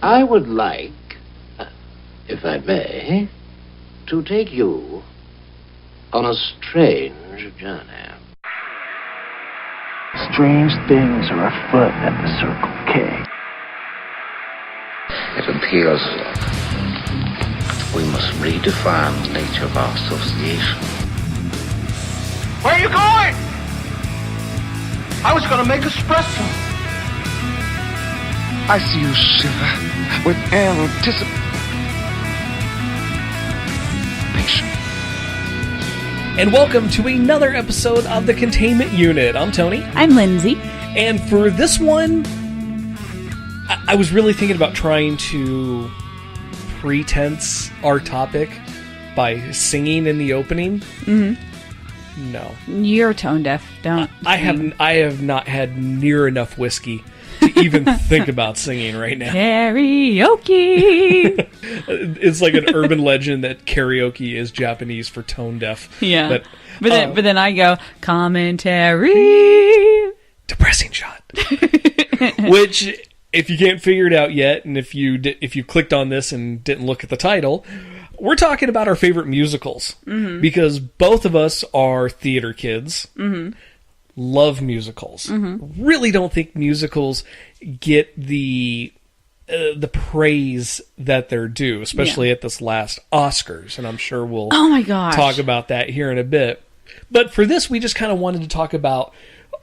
I would like, if I may, to take you on a strange journey. Strange things are afoot at the Circle K. It appears we must redefine the nature of our association. Where are you going? I was going to make espresso. I see you shiver with anticipation. And welcome to another episode of the Containment Unit. I'm Tony. I'm Lindsey. And for this one, I was really thinking about trying to pretense our topic by singing in the opening. Mm-hmm. No. You're tone deaf. Don't. I have not had near enough whiskey to even think about singing right now. Karaoke. It's like an urban legend that karaoke is Japanese for tone deaf. Yeah. But then I go, commentary. Depressing shot. Which, if you can't figure it out yet, and if you clicked on this and didn't look at the title, we're talking about our favorite musicals. Mm-hmm. Because both of us are theater kids. Mm-hmm. Love musicals. Mm-hmm. Really don't think musicals get the praise that they're due, especially at this last Oscars, and I'm sure we'll talk about that here in a bit. But for this, we just kind of wanted to talk about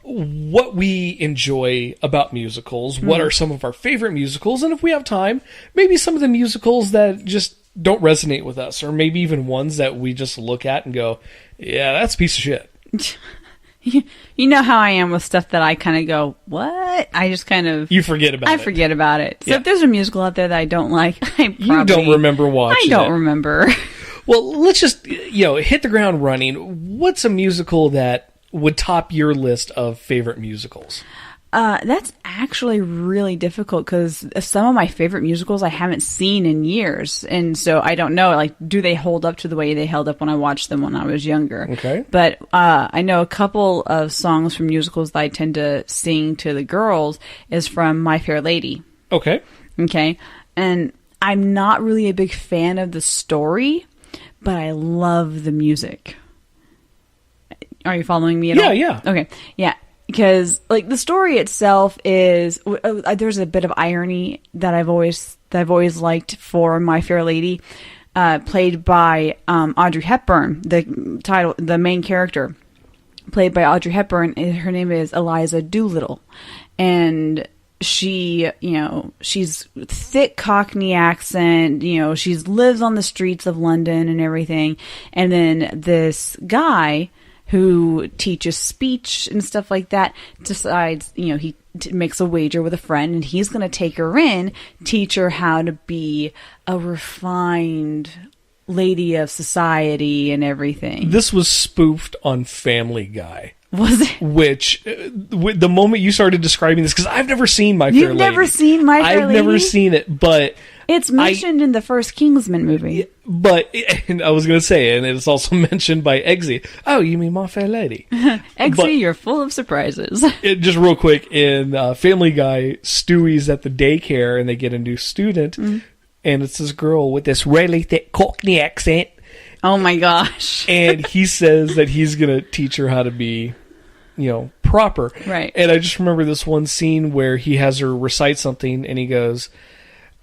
what we enjoy about musicals, what are some of our favorite musicals, and if we have time, maybe some of the musicals that just don't resonate with us, or maybe even ones that we just look at and go, yeah, that's a piece of shit. You know how I am with stuff that I kind of go, what? I just kind of... You forget about it. I forget about it. So if there's a musical out there that I don't like, you don't remember watching it. I don't remember. Well, let's just, hit the ground running. What's a musical that would top your list of favorite musicals? That's actually really difficult because some of my favorite musicals I haven't seen in years. And so I don't know, do they hold up to the way they held up when I watched them when I was younger? Okay. But I know a couple of songs from musicals that I tend to sing to the girls is from My Fair Lady. Okay. Okay. And I'm not really a big fan of the story, but I love the music. Are you following me at all? Yeah. Okay. Yeah. Because, the story itself is, there's a bit of irony that I've always liked for My Fair Lady, played by Audrey Hepburn, the main character, played by Audrey Hepburn. Her name is Eliza Doolittle, and she, she's thick Cockney accent. She lives on the streets of London and everything, and then this guy who teaches speech and stuff like that, decides, he makes a wager with a friend, and he's going to take her in, teach her how to be a refined lady of society and everything. This was spoofed on Family Guy. Was it? Which, the moment you started describing this, because I've never seen My Fair Lady. You've never seen My Fair Lady? I've never seen it, but... It's mentioned in the first Kingsman movie. But, and I was going to say, and it's also mentioned by Eggsy. Oh, you mean My Fair Lady? Eggsy, you're full of surprises. Just real quick, in Family Guy, Stewie's at the daycare, and they get a new student, and it's this girl with this really thick Cockney accent. Oh my gosh. And he says that he's going to teach her how to be, proper. Right. And I just remember this one scene where he has her recite something, and he goes...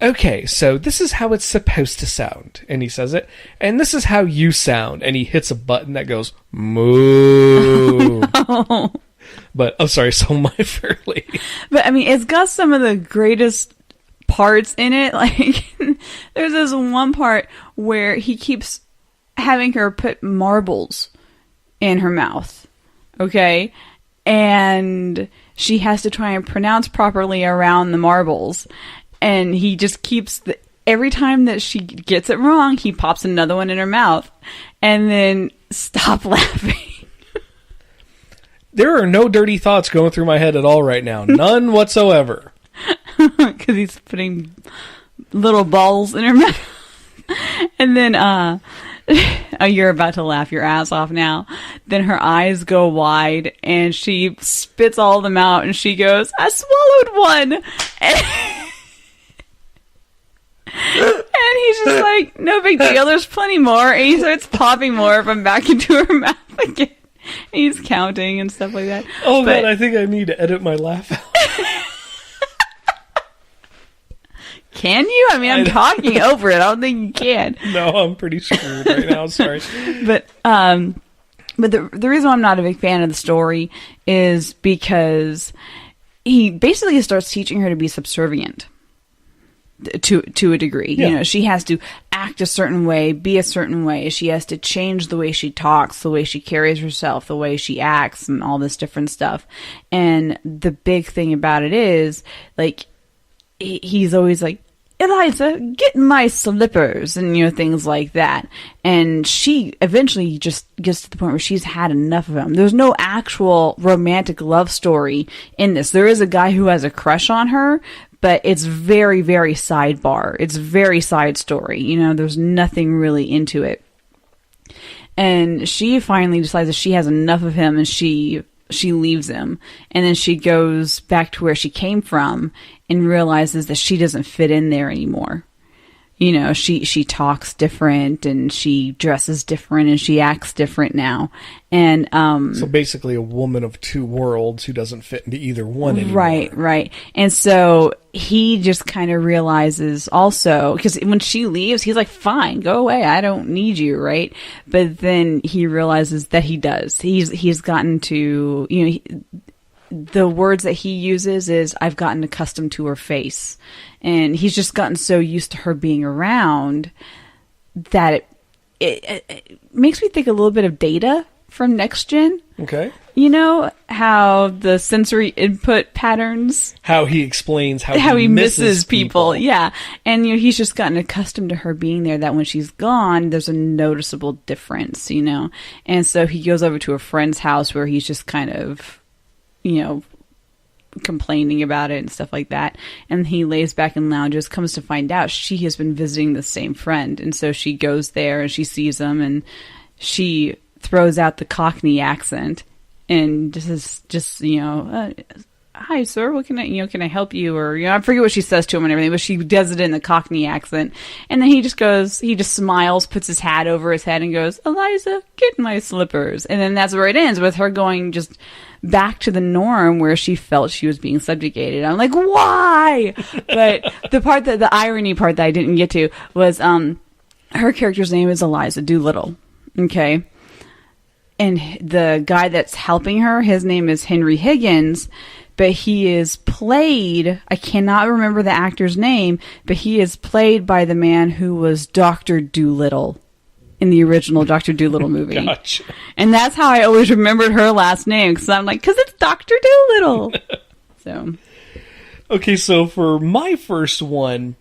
Okay, so this is how it's supposed to sound. And he says it. And this is how you sound. And he hits a button that goes, moo. Oh, no. But, I'm sorry, so My Fair Lady. But, it's got some of the greatest parts in it. There's this one part where he keeps having her put marbles in her mouth. Okay? And she has to try and pronounce properly around the marbles. And he just keeps, every time that she gets it wrong, he pops another one in her mouth. And then stop laughing. There are no dirty thoughts going through my head at all right now. None whatsoever. Because he's putting little balls in her mouth. And then, oh, you're about to laugh your ass off now. Then her eyes go wide and she spits all of them out and she goes, I swallowed one. like, no big deal. There's plenty more. And he starts popping more from back into her mouth again. He's counting and stuff like that. Oh, man, I think I need to edit my laugh out. Can you? I mean, I'm talking over it. I don't think you can. No, I'm pretty screwed right now. Sorry. But the reason why I'm not a big fan of the story is because he basically starts teaching her to be subservient to a degree. Yeah. You know, she has to act a certain way, be a certain way. She has to change the way she talks, the way she carries herself, the way she acts, and all this different stuff. And the big thing about it is, like, he's always like, Eliza, get my slippers, and, you know, things like that. And she eventually just gets to the point where she's had enough of him. There's no actual romantic love story in this. There is a guy who has a crush on her, but it's very, very sidebar. It's very side story. You know, there's nothing really into it. And she finally decides that she has enough of him, and she leaves him. And then she goes back to where she came from and realizes that she doesn't fit in there anymore. You know, she talks different, and she dresses different, and she acts different now. And so basically a woman of two worlds who doesn't fit into either one anymore. Right. And so he just kind of realizes also, because when she leaves, he's like, fine, go away. I don't need you, right? But then he realizes that he does. He's gotten to, you know, the words that he uses is, I've gotten accustomed to her face. And he's just gotten so used to her being around that it makes me think a little bit of Data from Next Gen. Okay. You know, how the sensory input patterns. How he explains how he misses people. Yeah. And, you know, he's just gotten accustomed to her being there, that when she's gone, there's a noticeable difference, you know. And so he goes over to a friend's house where he's just kind of, you know, complaining about it and stuff like that. And he lays back and lounges, comes to find out she has been visiting the same friend. And so she goes there and she sees him, and she throws out the Cockney accent and just you know, hi sir, what can I help you? Or, you know, I forget what she says to him and everything, but she does it in the Cockney accent. And then he just smiles, puts his hat over his head and goes, Eliza, get my slippers. And then that's where it ends, with her going just back to the norm where she felt she was being subjugated. I'm like, why? But the irony part that I didn't get to was, her character's name is Eliza Doolittle. Okay. And the guy that's helping her, his name is Henry Higgins, but he is played, I cannot remember the actor's name, but he is played by the man who was Dr. Doolittle in the original Dr. Doolittle movie. Gotcha. And that's how I always remembered her last name, because I'm like, because it's Dr. Doolittle. So. Okay, so for my first one,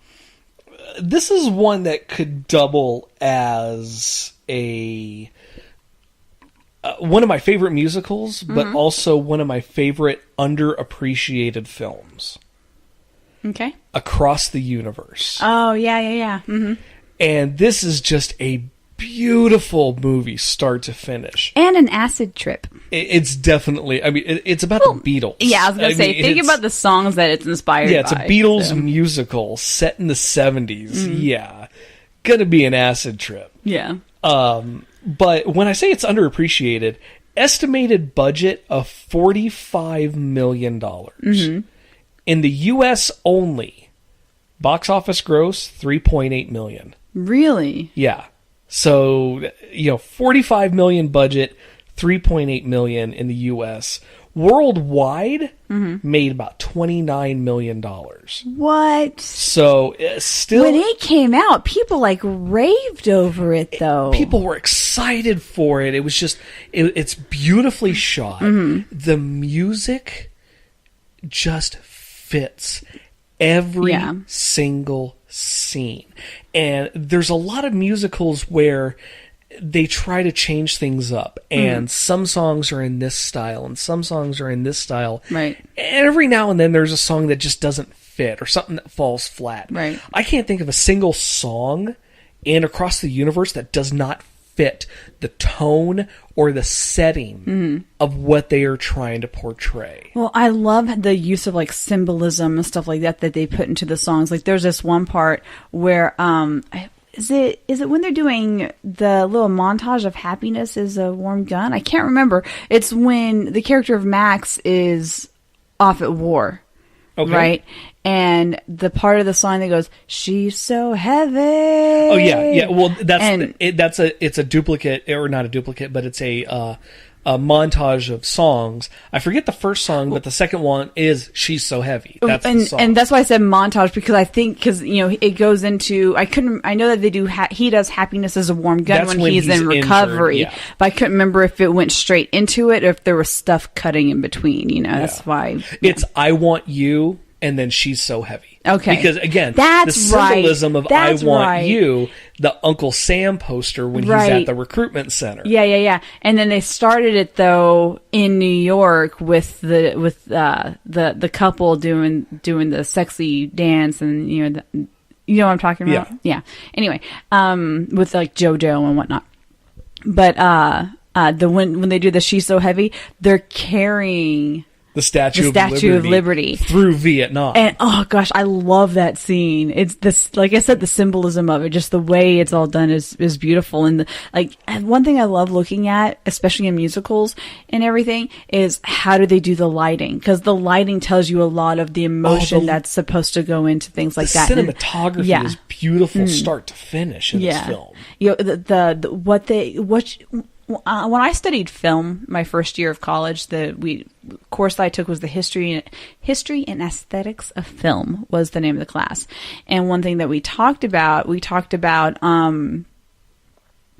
this is one that could double as a one of my favorite musicals, but also one of my favorite underappreciated films. Okay. Across the Universe. Oh, yeah. Mm-hmm. And this is just a beautiful movie, start to finish. And an acid trip. It's definitely, I mean, it's about the Beatles. Yeah, I was going to say, think about the songs that it's inspired by. Yeah, it's a Beatles musical set in the 70s. Mm-hmm. Yeah. Gonna be an acid trip. Yeah. But when I say it's underappreciated, estimated budget of $45 million. Mm-hmm. In the U.S. only, box office gross, $3.8 million. Really? Yeah. So, you know, $45 million budget, $3.8 million in the U.S. Worldwide, made about $29 million. What? So, still... When it came out, people, like, raved over it, though. People were excited for it. It was just... it's beautifully shot. Mm-hmm. The music just fits every single scene. And there's a lot of musicals where they try to change things up, and some songs are in this style and some songs are in this style. Right. And every now and then there's a song that just doesn't fit, or something that falls flat. Right. I can't think of a single song in Across the Universe that does not fit the tone or the setting of what they are trying to portray. Well, I love the use of, like, symbolism and stuff like that they put into the songs. Like, there's this one part where is it when they're doing the little montage of happiness is a warm gun? I can't remember. It's when the character of Max is off at war. Okay. Right? And the part of the song that goes, "She's so heavy." Oh yeah. Well, it's a duplicate, or not a duplicate, but it's a montage of songs. I forget the first song, but the second one is "She's So Heavy." That's the song. And that's why I said montage, because I think it goes into, I know that they do, he does "Happiness is a Warm Gun" when he's in recovery, injured, yeah. But I couldn't remember if it went straight into it or if there was stuff cutting in between, that's why. It's "I Want You" and then "She's So Heavy." Okay. Because again, that's the symbolism of That's "I Want right. You," the Uncle Sam poster when he's at the recruitment center. Yeah. And then they started it though in New York with the couple doing the sexy dance, and you know what I'm talking about. Yeah. Anyway, with like JoJo and whatnot. But when they do the "She's So Heavy," they're carrying the Statue of Liberty through Vietnam. And oh gosh, I love that scene. It's this, like I said, the symbolism of it, just the way it's all done is beautiful. And one thing I love looking at, especially in musicals and everything, is how do they do the lighting? Because the lighting tells you a lot of the emotion that's supposed to go into things like that. The cinematography is beautiful, start to finish in this film. When I studied film, my first year of college, course I took was the history and aesthetics of film was the name of the class. And one thing that we talked about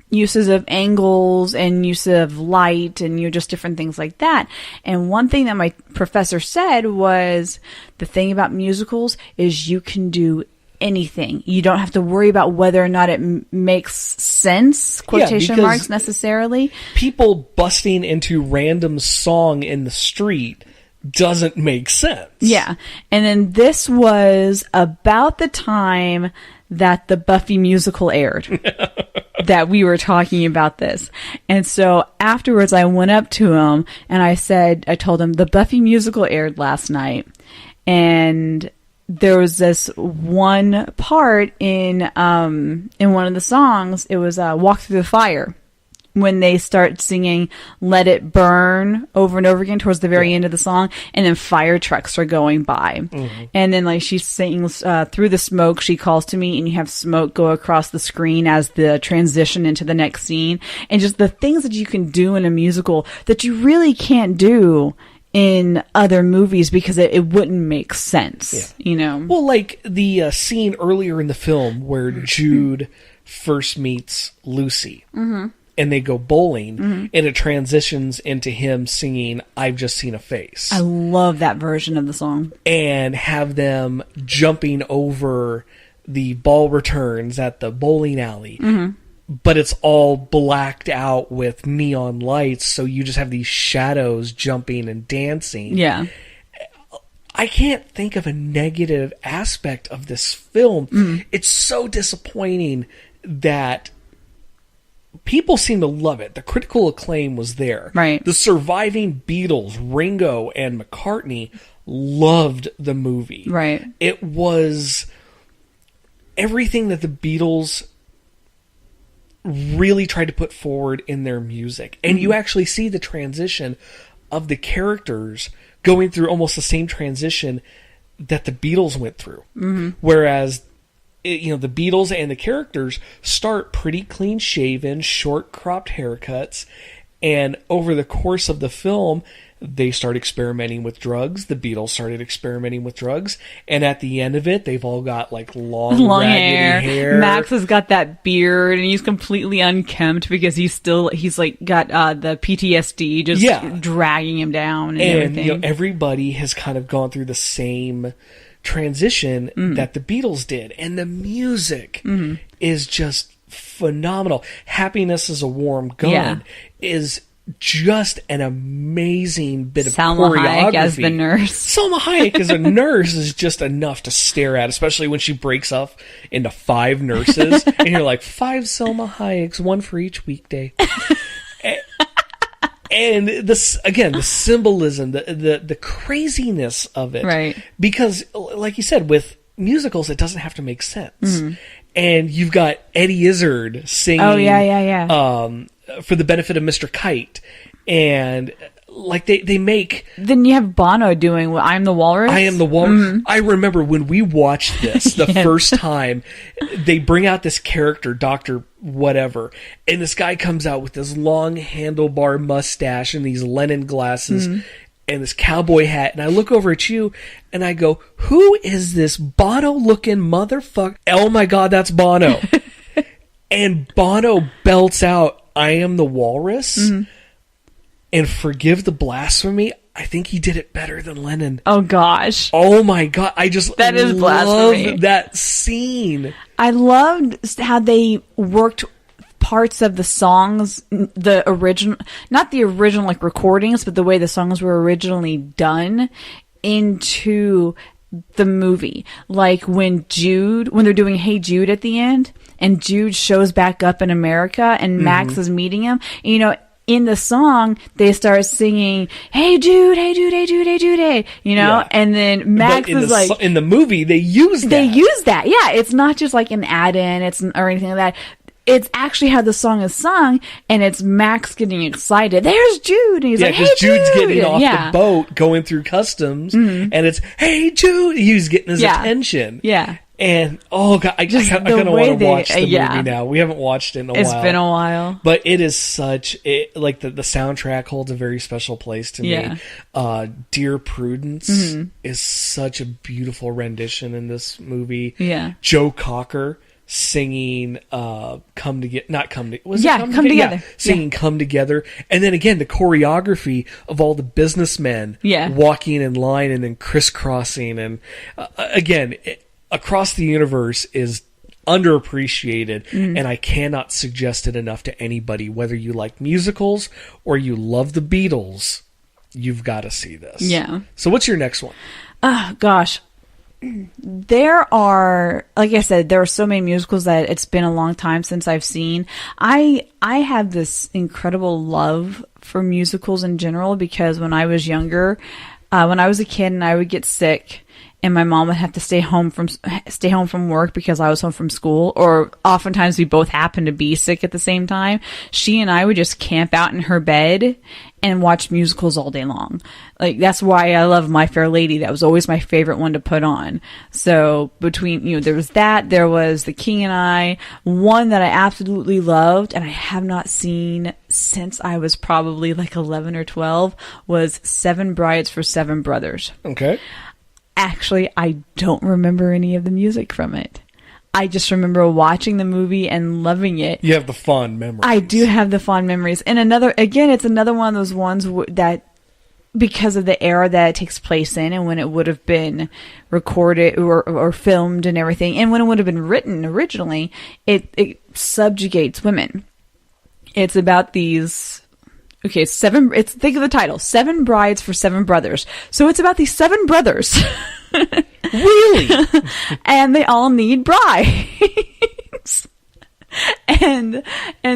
uses of angles and use of light and just different things like that. And one thing that my professor said was, the thing about musicals is you can do anything. You don't have to worry about whether or not it makes sense, quotation marks, necessarily. People busting into random song in the street doesn't make sense. Yeah. And then this was about the time that the Buffy musical aired. That we were talking about this. And so afterwards I went up to him and I told him the Buffy musical aired last night, and there was this one part in one of the songs. It was "Walk Through the Fire," when they start singing "Let It Burn" over and over again towards the very end of the song, and then fire trucks are going by, and then she sings "Through the Smoke." She calls to me, and you have smoke go across the screen as the transition into the next scene, and just the things that you can do in a musical that you really can't do in other movies because it wouldn't make sense, Well, like the scene earlier in the film where Jude first meets Lucy, and they go bowling, and it transitions into him singing "I've Just Seen a Face." I love that version of the song. And have them jumping over the ball returns at the bowling alley. But it's all blacked out with neon lights, so you just have these shadows jumping and dancing. Yeah. I can't think of a negative aspect of this film. It's so disappointing that people seem to love it. The critical acclaim was there. Right. The surviving Beatles, Ringo and McCartney, loved the movie. Right. It was everything that the Beatles really tried to put forward in their music. And you actually see the transition of the characters going through almost the same transition that the Beatles went through. Whereas, the Beatles and the characters start pretty clean shaven, short cropped haircuts. And over the course of the film, they start experimenting with drugs. The Beatles started experimenting with drugs. And at the end of it, they've all got long raggedy hair. Max has got that beard and he's completely unkempt because he's got the PTSD just dragging him down and everything. Everybody has kind of gone through the same transition that the Beatles did. And the music is just phenomenal. "Happiness is a Warm Gun" is just an amazing bit of choreography. Salma Hayek as the nurse. Salma Hayek as a nurse is just enough to stare at, especially when she breaks up into 5 nurses. And you're like, 5 Salma Hayeks, 1 for each weekday. And this, again, the symbolism, the craziness of it. Right. Because, like you said, with musicals, it doesn't have to make sense. And you've got Eddie Izzard singing for the benefit of Mr. Kite. And like they make... Then you have Bono doing I'm the Walrus. I am the Walrus. I remember when we watched this the first time, they bring out this character, Dr. Whatever, and this guy comes out with this long handlebar mustache and these Lennon glasses and this cowboy hat, and I look over at you and I go, who is this Bono looking motherfucker? Oh my God, that's Bono. And Bono belts out I am the Walrus. And forgive the blasphemy, I think he did it better than Lennon. Oh gosh. Oh my God, I just that is blasphemy. Love that scene. I loved how they worked parts of the songs, the original, not the original like recordings, but the way the songs were originally done into the movie. Like when they're doing Hey Jude at the end, and Jude shows back up in America, and Max is meeting him. And, you know, in the song, they start singing, "Hey Jude, hey Jude, hey Jude, hey Jude, hey," you know, and then Max is like, in the movie, they use that. Yeah, it's not just like an add-in, or anything like that. It's actually how the song is sung, and it's Max getting excited. There's Jude, and he's like, "Hey Jude!" Jude's getting off the boat, going through customs, and it's, "Hey Jude!" He's getting his attention. Yeah. And oh God, I kind of want to watch the movie now. We haven't watched it in a while. It's been a while, but it is like the soundtrack holds a very special place to me. Dear Prudence is such a beautiful rendition in this movie. Yeah, Joe Cocker singing "Come Together," not "Come Together." Was it Come Together? Yeah, singing "Come Together," and then again the choreography of all the businessmen walking in line and then crisscrossing, and again. Across the Universe is underappreciated, and I cannot suggest it enough to anybody. Whether you like musicals or you love the Beatles, you've got to see this. Yeah. So what's your next one? Gosh. There are, like I said, there are so many musicals that it's been a long time since I've seen. I have this incredible love for musicals in general, because when I was younger, when I was a kid and I would get sick, and my mom would have to stay home from work because I was home from school, or oftentimes we both happened to be sick at the same time. She and I would just camp out in her bed and watch musicals all day long. Like, that's why I love My Fair Lady. That was always my favorite one to put on. So between, there was that, there was The King and I. One that I absolutely loved, and I have not seen since I was probably like 11 or 12, was Seven Brides for Seven Brothers. Okay. Actually, I don't remember any of the music from it. I just remember watching the movie and loving it. You have the fond memories. I do have the fond memories. And it's another one of those ones that, because of the era that it takes place in, and when it would have been recorded or filmed and everything, and when it would have been written originally, it subjugates women. It's about these... Okay, think of the title, Seven Brides for Seven Brothers. So it's about these seven brothers. Really? And they all need brides. And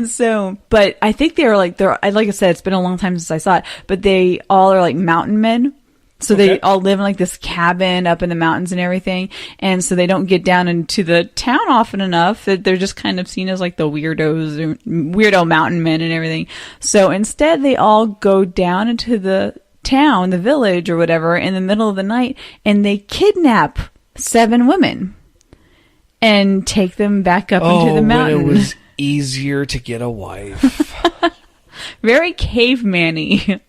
so, but I think they're like I said, it's been a long time since I saw it, but they all are like mountain men. So they all live in like this cabin up in the mountains and everything. And so they don't get down into the town often enough that they're just kind of seen as like the weirdo mountain men and everything. So instead they all go down into the town, the village or whatever, in the middle of the night, and they kidnap 7 women and take them back up into the mountain. When it was easier to get a wife. Very caveman-y.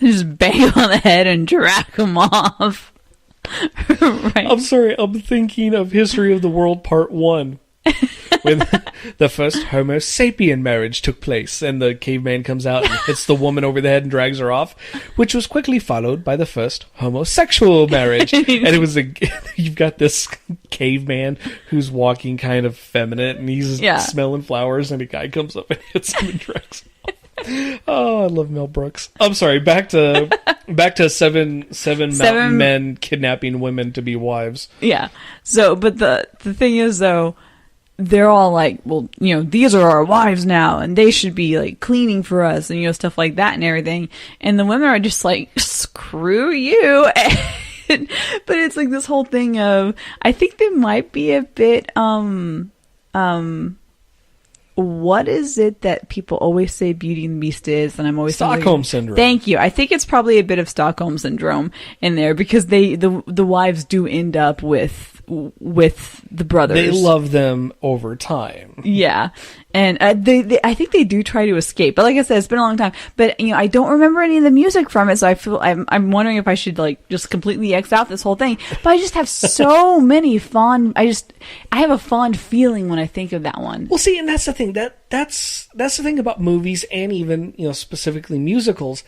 Just bang on the head and drag them off. Right. I'm sorry, I'm thinking of History of the World Part 1. When the first Homo sapien marriage took place, and the caveman comes out and hits the woman over the head and drags her off, which was quickly followed by the first homosexual marriage. And it was you've got this caveman who's walking kind of feminine, and he's smelling flowers, and a guy comes up and hits him and drags him off. Oh, I love Mel Brooks. I'm sorry, back to seven mountain men kidnapping women to be wives. Yeah. So, but the thing is, though, they're all like, well, these are our wives now, and they should be like cleaning for us, and stuff like that and everything. And the women are just like, screw you. but it's like this whole thing of, I think they might be a bit, what is it that people always say Beauty and the Beast is? And I'm always Stockholm Syndrome. Thank you. I think it's probably a bit of Stockholm Syndrome in there, because the wives do end up with the brothers. They love them over time. Yeah. And they I think they do try to escape. But like I said, it's been a long time. But, you know, I don't remember any of the music from it, so I'm wondering if I should, like, just completely X out this whole thing. But I just have so many I have a fond feeling when I think of that one. Well, see, and that's the thing. That's the thing about movies, and even, you know, specifically musicals.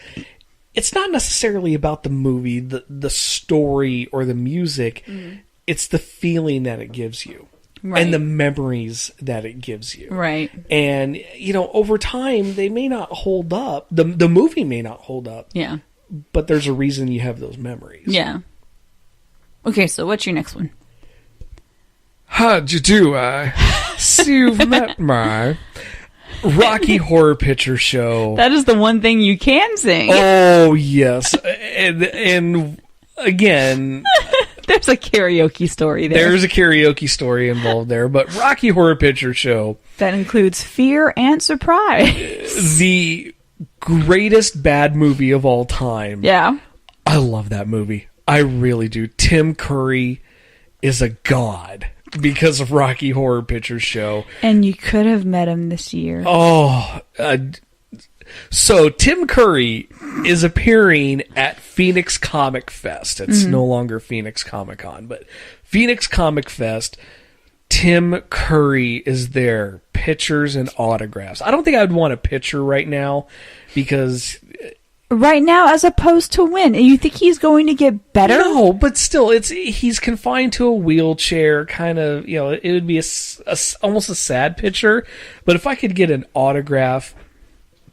It's not necessarily about the movie, the story, or the music. Mm. It's the feeling that it gives you. Right. And the memories that it gives you. Right. And, you know, over time, they may not hold up. The movie may not hold up. Yeah. But there's a reason you have those memories. Yeah. Okay, so what's your next one? How'd you do? See, you've met my Rocky Horror Picture Show. That is the one thing you can sing. Oh, yes. And again... There's a karaoke story there. There's a karaoke story involved there, but Rocky Horror Picture Show. That includes fear and surprise. The greatest bad movie of all time. Yeah. I love that movie. I really do. Tim Curry is a god because of Rocky Horror Picture Show. And you could have met him this year. Oh, so Tim Curry is appearing at Phoenix Comic Fest. It's no longer Phoenix Comic Con, but Phoenix Comic Fest. Tim Curry is there, pictures and autographs. I don't think I would want a picture right now, because right now, as opposed to when? You think he's going to get better? No, but still, he's confined to a wheelchair. Kind of, you know, it would be almost a sad picture. But if I could get an autograph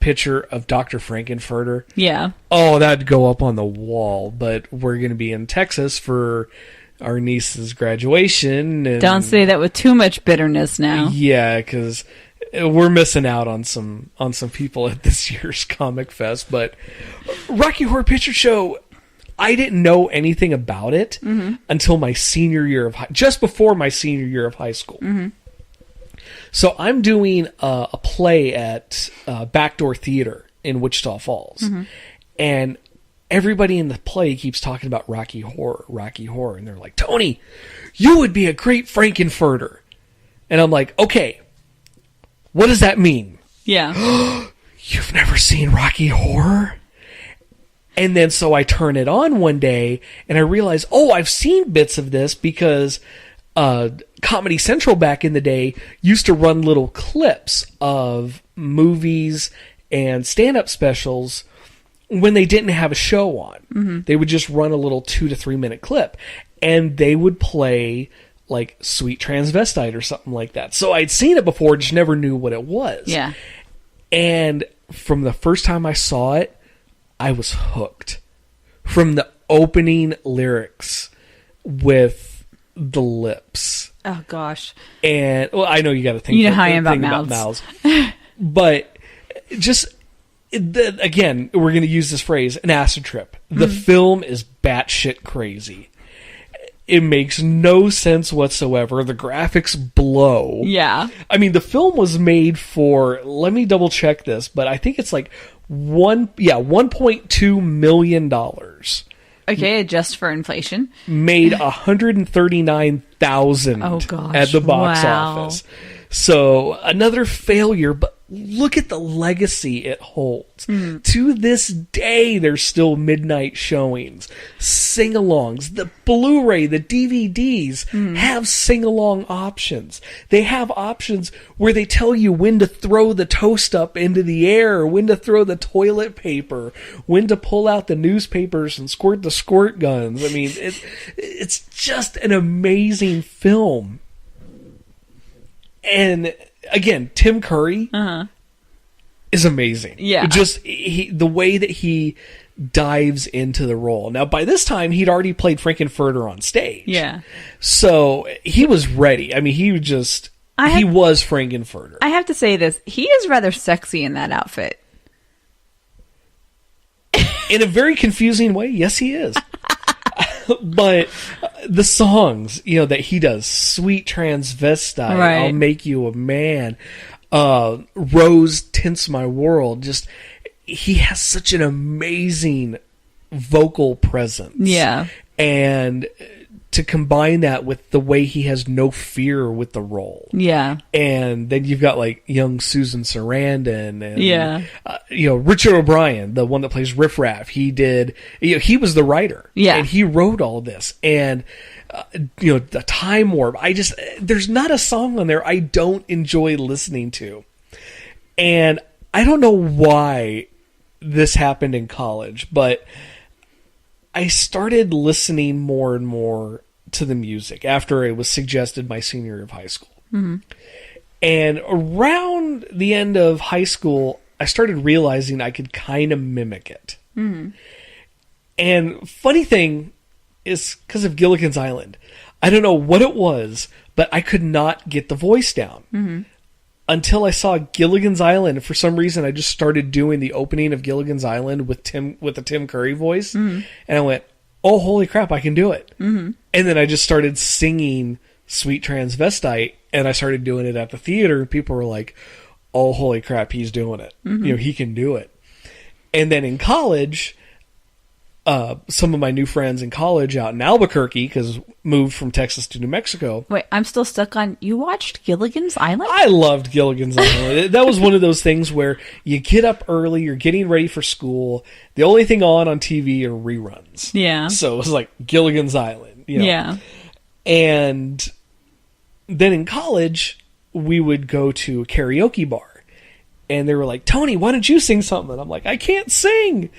picture of Dr. Frankenfurter. Yeah. Oh, that'd go up on the wall. But we're going to be in Texas for our niece's graduation. And don't say that with too much bitterness now. Yeah, because we're missing out on some people at this year's Comic Fest. But Rocky Horror Picture Show, I didn't know anything about it until my senior year of just before my senior year of high school. Mm-hmm. So I'm doing a play at Backdoor Theater in Wichita Falls. And everybody in the play keeps talking about Rocky Horror. And they're like, Tony, you would be a great Frankenfurter. And I'm like, okay, what does that mean? Yeah. You've never seen Rocky Horror? And then so I turn it on one day and I realize, oh, I've seen bits of this because Comedy Central back in the day used to run little clips of movies and stand-up specials when they didn't have a show on. They would just run a little 2 to 3 minute clip, and they would play like Sweet Transvestite or something like that. So I'd seen it before, just never knew what it was. Yeah. And from the first time I saw it, I was hooked. From the opening lyrics with the lips. Oh gosh. And well, I know you got to think. You know how I am about mouths. But just again, we're going to use this phrase, an acid trip. The film is batshit crazy. It makes no sense whatsoever. The graphics blow. Yeah. I mean, the film was made for, let me double check this, but I think it's like $1.2 million. Okay, adjust for inflation. Made $139,000 at the box office. So another failure, but look at the legacy it holds. To this day, there's still midnight showings, sing-alongs. The Blu-ray, the DVDs have sing-along options. They have options where they tell you when to throw the toast up into the air, when to throw the toilet paper, when to pull out the newspapers and squirt the squirt guns. I mean, it's just an amazing film. And again, Tim Curry is amazing. Yeah. Just the way that he dives into the role. Now, by this time, he'd already played Frankenfurter on stage. Yeah. So he was ready. I mean, he was Frankenfurter. I have to say this. He is rather sexy in that outfit. In a very confusing way, yes, he is. But the songs, that he does, Sweet Transvestite, Right. I'll Make You a Man, Rose Tints My World, just, he has such an amazing vocal presence. Yeah. And to combine that with the way he has no fear with the role. Yeah. And then you've got like young Susan Sarandon and Yeah. Richard O'Brien, the one that plays Riff Raff. He did, he was the writer. Yeah. And he wrote all of this. And the Time Warp. There's not a song on there I don't enjoy listening to. And I don't know why this happened in college, but I started listening more and more to the music after it was suggested my senior year of high school. Mm-hmm. And around the end of high school, I started realizing I could kind of mimic it. Mm-hmm. And funny thing is, because of Gilligan's Island, I don't know what it was, but I could not get the voice down. Mm-hmm. Until I saw Gilligan's Island. For some reason, I just started doing the opening of Gilligan's Island with the Tim Curry voice. Mm-hmm. And I went, oh, holy crap, I can do it. Mm-hmm. And then I just started singing Sweet Transvestite, and I started doing it at the theater, and people were like, oh, holy crap, he's doing it. Mm-hmm. He can do it. And then in college, some of my new friends in college out in Albuquerque, because moved from Texas to New Mexico. Wait, I'm still stuck on, you watched Gilligan's Island? I loved Gilligan's Island. That was one of those things where you get up early, you're getting ready for school. The only thing on TV are reruns. Yeah. So it was like Gilligan's Island. Yeah. And then in college, we would go to a karaoke bar. And they were like, Tony, why don't you sing something? And I'm like, I can't sing.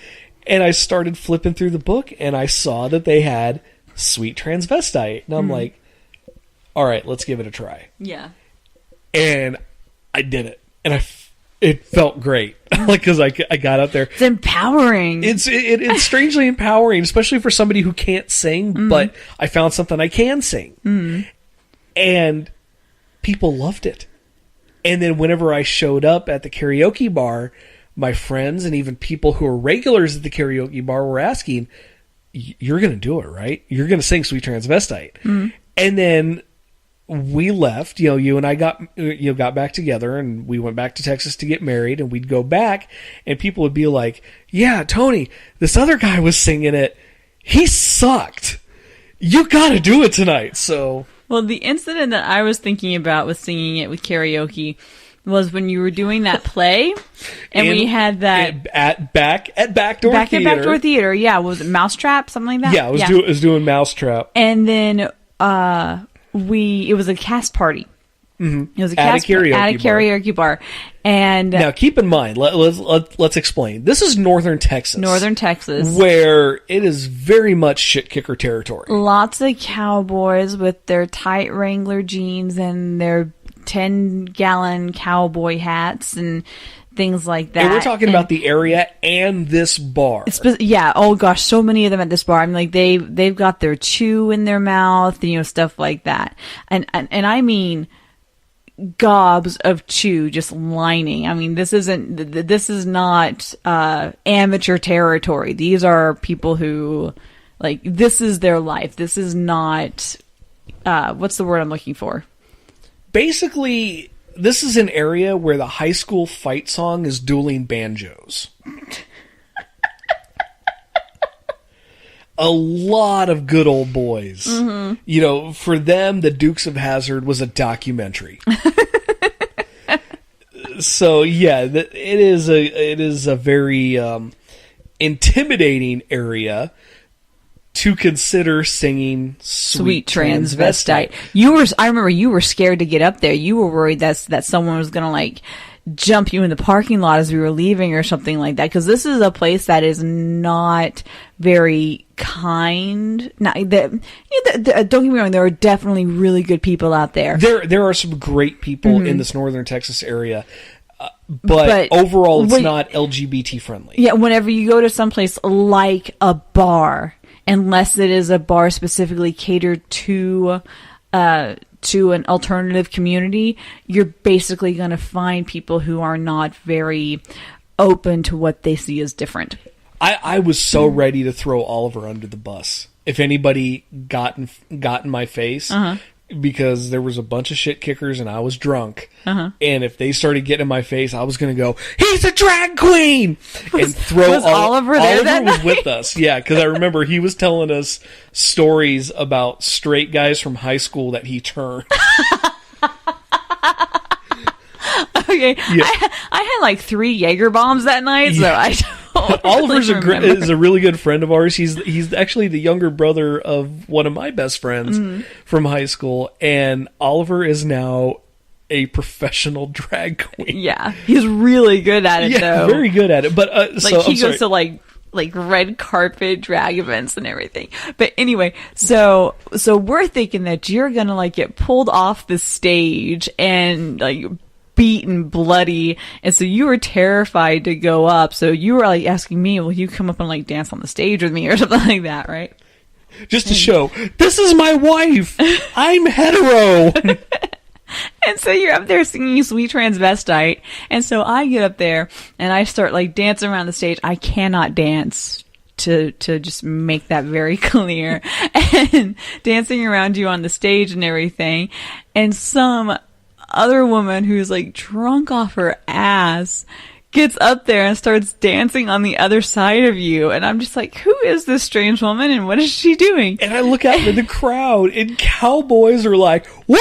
And I started flipping through the book, and I saw that they had Sweet Transvestite. And I'm like, all right, let's give it a try. Yeah. And I did it. And it felt great. Because I got up there. It's empowering. It's strangely empowering, especially for somebody who can't sing, but I found something I can sing. And people loved it. And then whenever I showed up at the karaoke bar, my friends and even people who are regulars at the karaoke bar were asking, you're going to do it, right? You're going to sing Sweet Transvestite. Mm-hmm. And then we left, you and I got back together, and we went back to Texas to get married, and we'd go back, and people would be like, yeah, Tony, this other guy was singing it. He sucked. You got to do it tonight. So, well, the incident that I was thinking about with singing it with karaoke was when you were doing that play, and we had that at Backdoor Theater. Yeah, was it Mousetrap, something like that? Yeah, it was doing Mousetrap. And then it was a cast party. Mm-hmm. It was at a karaoke bar. And now, keep in mind, let's explain. This is Northern Texas, where it is very much shit kicker territory. Lots of cowboys with their tight Wrangler jeans and their 10-gallon cowboy hats and things like that. And we're talking about the area and this bar. Yeah. Oh gosh, so many of them at this bar. I mean, like they've got their chew in their mouth, stuff like that. And I mean, gobs of chew just lining. I mean, this is not amateur territory. These are people who, like, this is their life. This is not what's the word I'm looking for? Basically, this is an area where the high school fight song is dueling banjos. A lot of good old boys. Mm-hmm. For them, the Dukes of Hazzard was a documentary. So yeah, it is a very intimidating area to consider singing Sweet Transvestite. I remember you were scared to get up there. You were worried that someone was going to like jump you in the parking lot as we were leaving or something like that. Because this is a place that is not very kind. Don't get me wrong. There are definitely really good people out there. There are some great people in this Northern Texas area. But overall, it's not LGBT friendly. Yeah, whenever you go to someplace like a bar, unless it is a bar specifically catered to an alternative community, you're basically going to find people who are not very open to what they see as different. I was so ready to throw Oliver under the bus. if anybody got in my face, because there was a bunch of shit kickers and I was drunk, and if they started getting in my face, I was going to go, "He's a drag queen!" and throw was Oliver there that was night? with us, yeah, because I remember he was telling us stories about straight guys from high school that he turned. Okay, Yeah. I had like 3 Jaeger bombs that night, so I don't Oliver's really is a really good friend of ours. He's actually the younger brother of one of my best friends from high school, and Oliver is now a professional drag queen. Yeah, he's really good at it, though. Very good at it. But He goes to like red carpet drag events and everything. But anyway, so we're thinking that you're gonna like get pulled off the stage and like beaten bloody, and so you were terrified to go up, so you were like asking me, will you come up and like dance on the stage with me or something like that, right? Just to show, this is my wife, I'm hetero. And so you're up there singing Sweet Transvestite, and so I get up there and I start like dancing around the stage. I cannot dance, to just make that very clear, and dancing around you on the stage and everything, and some other woman who's like drunk off her ass gets up there and starts dancing on the other side of you, and I'm just like, who is this strange woman and what is she doing? And I look out in the crowd and cowboys are like, woo!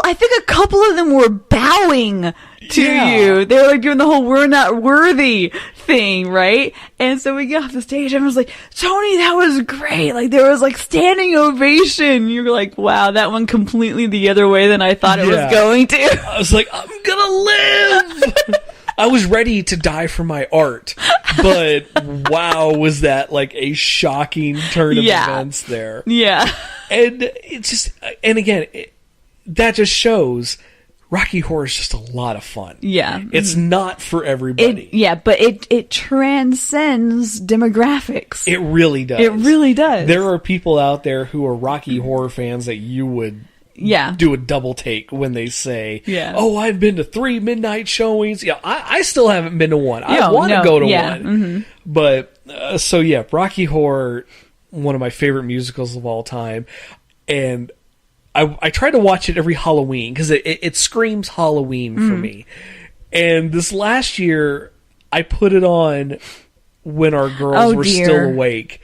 I think a couple of them were bowing to you. They were like doing the whole "we're not worthy" thing, right? And so we get off the stage and I was like, Tony, that was great. Like there was like standing ovation. You were like, wow, that went completely the other way than I thought it was going to. I was like, I'm gonna live. I was ready to die for my art, but wow, was that like a shocking turn of events there. Yeah. And it's just, and again, that just shows Rocky Horror is just a lot of fun. Yeah. It's not for everybody. But it transcends demographics. It really does. It really does. There are people out there who are Rocky Horror fans that you would do a double take when they say, "Oh, I've been to 3 midnight showings." Yeah, I still haven't been to one. I want to go to one. But so yeah, Rocky Horror, one of my favorite musicals of all time, and I try to watch it every Halloween because it screams Halloween for me. And this last year, I put it on when our girls were still awake,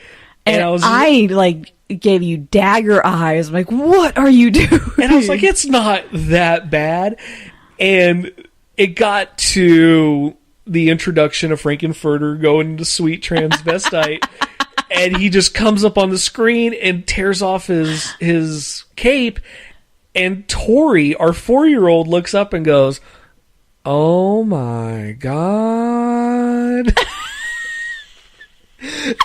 and I like gave you dagger eyes. I'm like, what are you doing? And I was like, it's not that bad. And it got to the introduction of Frankenfurter going into Sweet Transvestite. And he just comes up on the screen and tears off his cape. And Tori, our 4-year-old, looks up and goes, "Oh my God."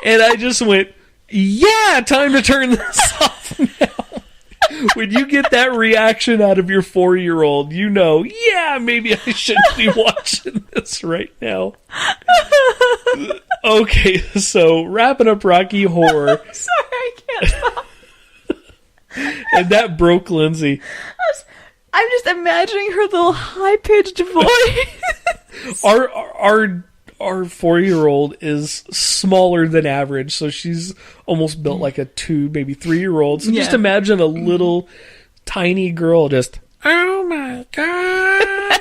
And I just went, yeah, time to turn this off now. When you get that reaction out of your 4-year-old, you know, yeah, maybe I shouldn't be watching this right now. Okay, so wrapping up Rocky Horror. Sorry, I can't stop. And that broke Lindsay. I'm just imagining her little high-pitched voice. Our 4-year-old is smaller than average, so she's almost built like a 2, maybe 3-year-old. So just imagine a little tiny girl just, oh my God.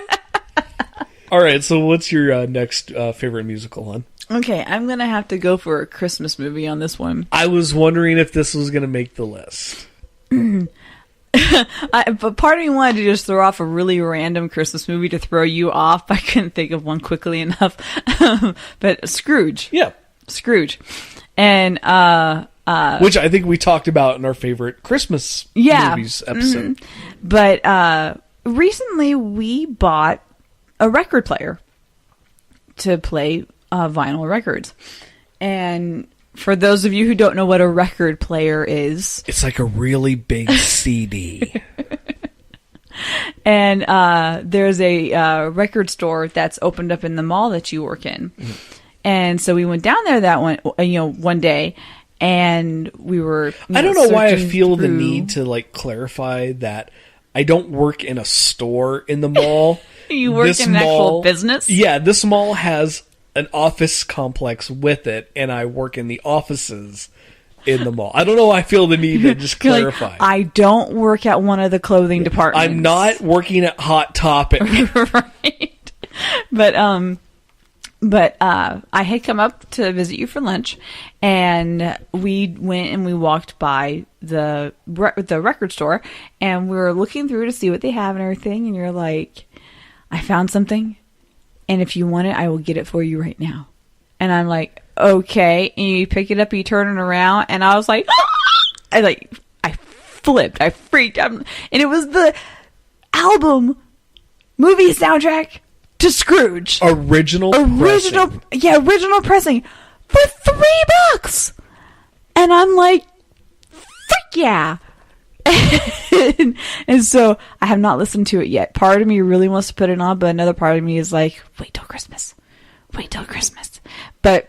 All right, so what's your next favorite musical, hon? Okay, I'm going to have to go for a Christmas movie on this one. I was wondering if this was going to make the list. But part of me wanted to just throw off a really random Christmas movie to throw you off. I couldn't think of one quickly enough. But Scrooge. Yeah. Scrooge. And which I think we talked about in our favorite Christmas movies episode. Mm-hmm. But recently we bought a record player to play vinyl records. And for those of you who don't know what a record player is, it's like a really big CD. And there's a record store that's opened up in the mall that you work in. Mm-hmm. And so we went down there one day, and we were. I don't know why I feel the need to like clarify that I don't work in a store in the mall. You work in an actual business? Yeah, this mall has an office complex with it, and I work in the offices in the mall. I don't know why I feel the need to just You're clarify. like, I don't work at one of the clothing departments. I'm not working at Hot Topic. Right. But I had come up to visit you for lunch, and we went and we walked by the record store, and we were looking through to see what they have and everything, and you're like, I found something, and if you want it, I will get it for you right now. And I'm like, okay. And you pick it up, you turn it around, and I was like, ah! I flipped, I freaked out, and it was the album movie soundtrack to Scrooge. Original pressing. Yeah, original pressing for $3. And I'm like, frick yeah. and so I have not listened to it yet. Part of me really wants to put it on, but another part of me is like, wait till Christmas. But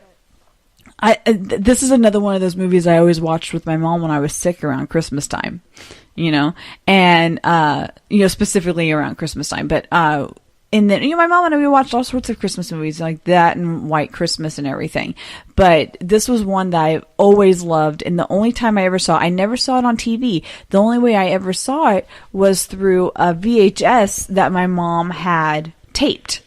this is another one of those movies I always watched with my mom when I was sick around Christmas time, and specifically around Christmas time. But and then, my mom and I, we watched all sorts of Christmas movies like that and White Christmas and everything. But this was one that I've always loved. And the only time I never saw it on TV. The only way I ever saw it was through a VHS that my mom had taped.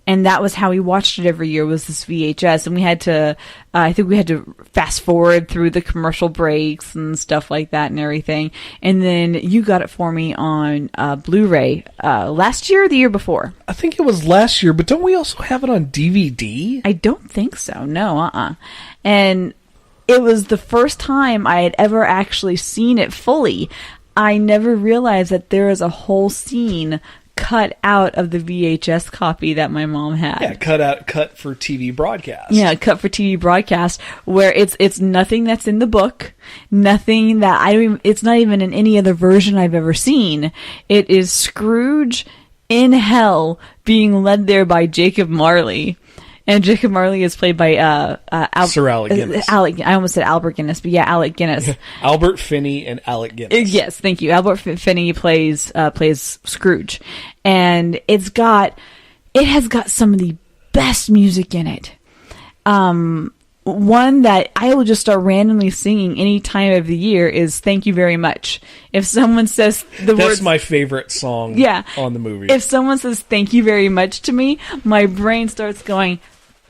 And that was how we watched it every year, was this VHS. And we had to, I think we had to fast forward through the commercial breaks and stuff like that and everything. And then you got it for me on Blu-ray last year or the year before? I think it was last year, but don't we also have it on DVD? I don't think so. No, And it was the first time I had ever actually seen it fully. I never realized that there is a whole scene cut out of the VHS copy that my mom had. Yeah, cut for TV broadcast. Yeah, cut for TV broadcast, where it's nothing that's in the book, nothing that it's not even in any other version I've ever seen. It is Scrooge in hell being led there by Jacob Marley. And Jacob Marley is played by Sir Alec Guinness. I almost said Albert Guinness, but yeah, Alec Guinness. Albert Finney and Alec Guinness. Yes, thank you. Albert Finney plays Scrooge, and it has got some of the best music in it. One that I will just start randomly singing any time of the year is "Thank You Very Much." If someone says the words, that's my favorite song. On the movie. If someone says "Thank you very much" to me, my brain starts going,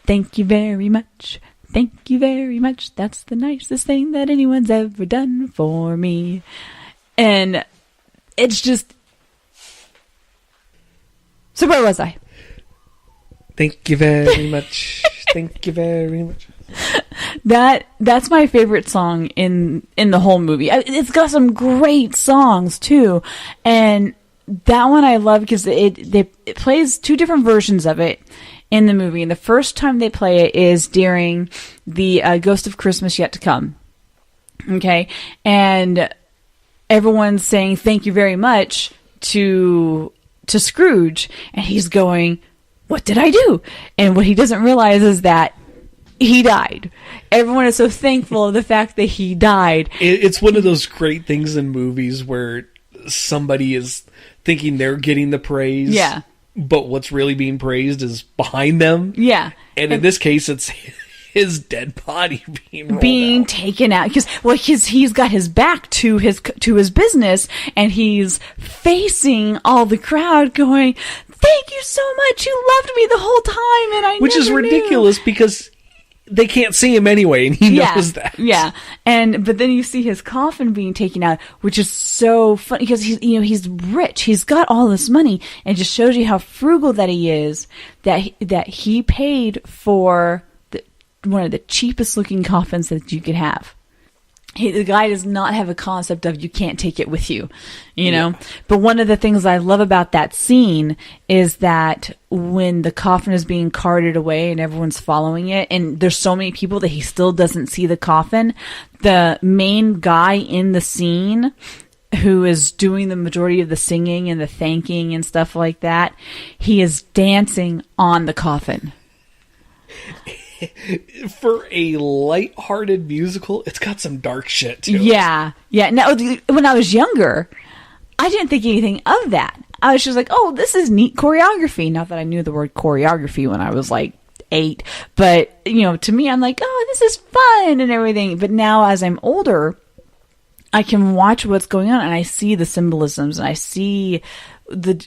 "Thank you very much. Thank you very much. That's the nicest thing that anyone's ever done for me." And it's just. So where was I? Thank you very much. Thank you very much. That's my favorite song in the whole movie. It's got some great songs too, and that one I love because it plays two different versions of it in the movie. And the first time they play it is during the Ghost of Christmas Yet to Come. Okay, and everyone's saying thank you very much to Scrooge, and he's going, "What did I do?" And what he doesn't realize is that he died. Everyone is so thankful of the fact that he died. It's one of those great things in movies where somebody is thinking they're getting the praise. Yeah. But what's really being praised is behind them. Yeah. And in this case, it's his dead body being out. Taken out. Because he's got his back to his business, and he's facing all the crowd going, "Thank you so much. You loved me the whole time." And Which is ridiculous because they can't see him anyway, and he knows that. Yeah, but then you see his coffin being taken out, which is so funny because he's rich. He's got all this money, and it just shows you how frugal that he is. That he paid for one of the cheapest looking coffins that you could have. The guy does not have a concept of you can't take it with you, know? But one of the things I love about that scene is that when the coffin is being carted away and everyone's following it, and there's so many people that he still doesn't see the coffin, the main guy in the scene who is doing the majority of the singing and the thanking and stuff like that, he is dancing on the coffin. For a light-hearted musical, it's got some dark shit to it. Yeah. Now, when I was younger, I didn't think anything of that. I was just like, oh, this is neat choreography. Not that I knew the word choreography when I was like 8. But, to me, I'm like, oh, this is fun and everything. But now as I'm older, I can watch what's going on and I see the symbolisms and I see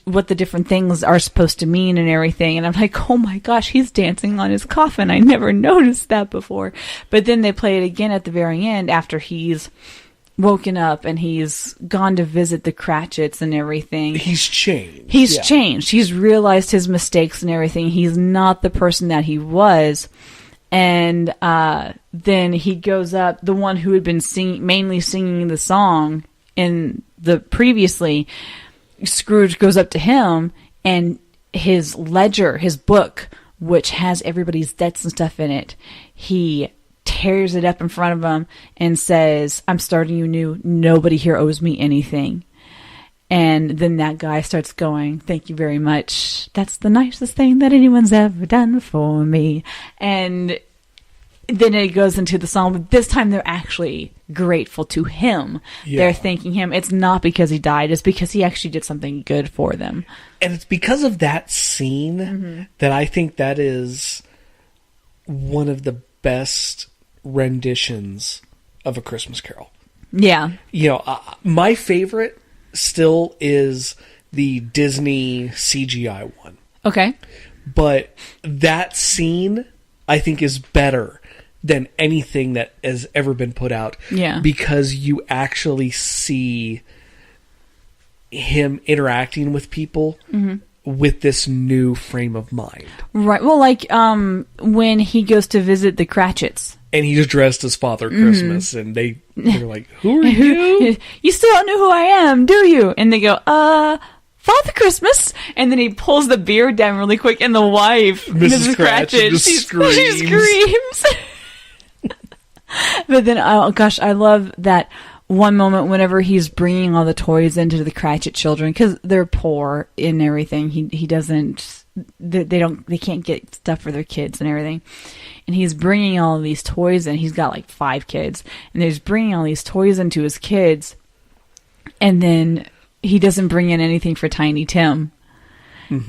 what the different things are supposed to mean and everything. And I'm like, oh my gosh, he's dancing on his coffin. I never noticed that before. But then they play it again at the very end after he's woken up and he's gone to visit the Cratchits and everything. He's changed. He's changed. He's realized his mistakes and everything. He's not the person that he was. And then he goes up, the one who had been mainly singing the song in the previously, Scrooge goes up to him and his ledger, his book, which has everybody's debts and stuff in it, he tears it up in front of him and says, I'm starting you new. Nobody here owes me anything. And then that guy starts going, thank you very much. That's the nicest thing that anyone's ever done for me. And then it goes into the song, but this time they're actually grateful to him. Yeah. They're thanking him. It's not because he died. It's because he actually did something good for them. And it's because of that scene that I think that is one of the best renditions of A Christmas Carol. Yeah. My favorite still is the Disney CGI one. Okay. But that scene, I think, is better than anything that has ever been put out. Yeah. Because you actually see him interacting with people with this new frame of mind. Right. Well, like when he goes to visit the Cratchits. And he's dressed as Father Christmas, and they're like, who are you? You still don't know who I am, do you? And they go, Father Christmas. And then he pulls the beard down really quick, and the wife, Mrs. Cratchit, she screams. But then, oh gosh, I love that one moment whenever he's bringing all the toys into the Cratchit children, because they're poor and everything. He doesn't, they can't get stuff for their kids and everything. And he's bringing all of these toys in. He's got like 5 kids, and he's bringing all these toys into his kids. And then he doesn't bring in anything for Tiny Tim.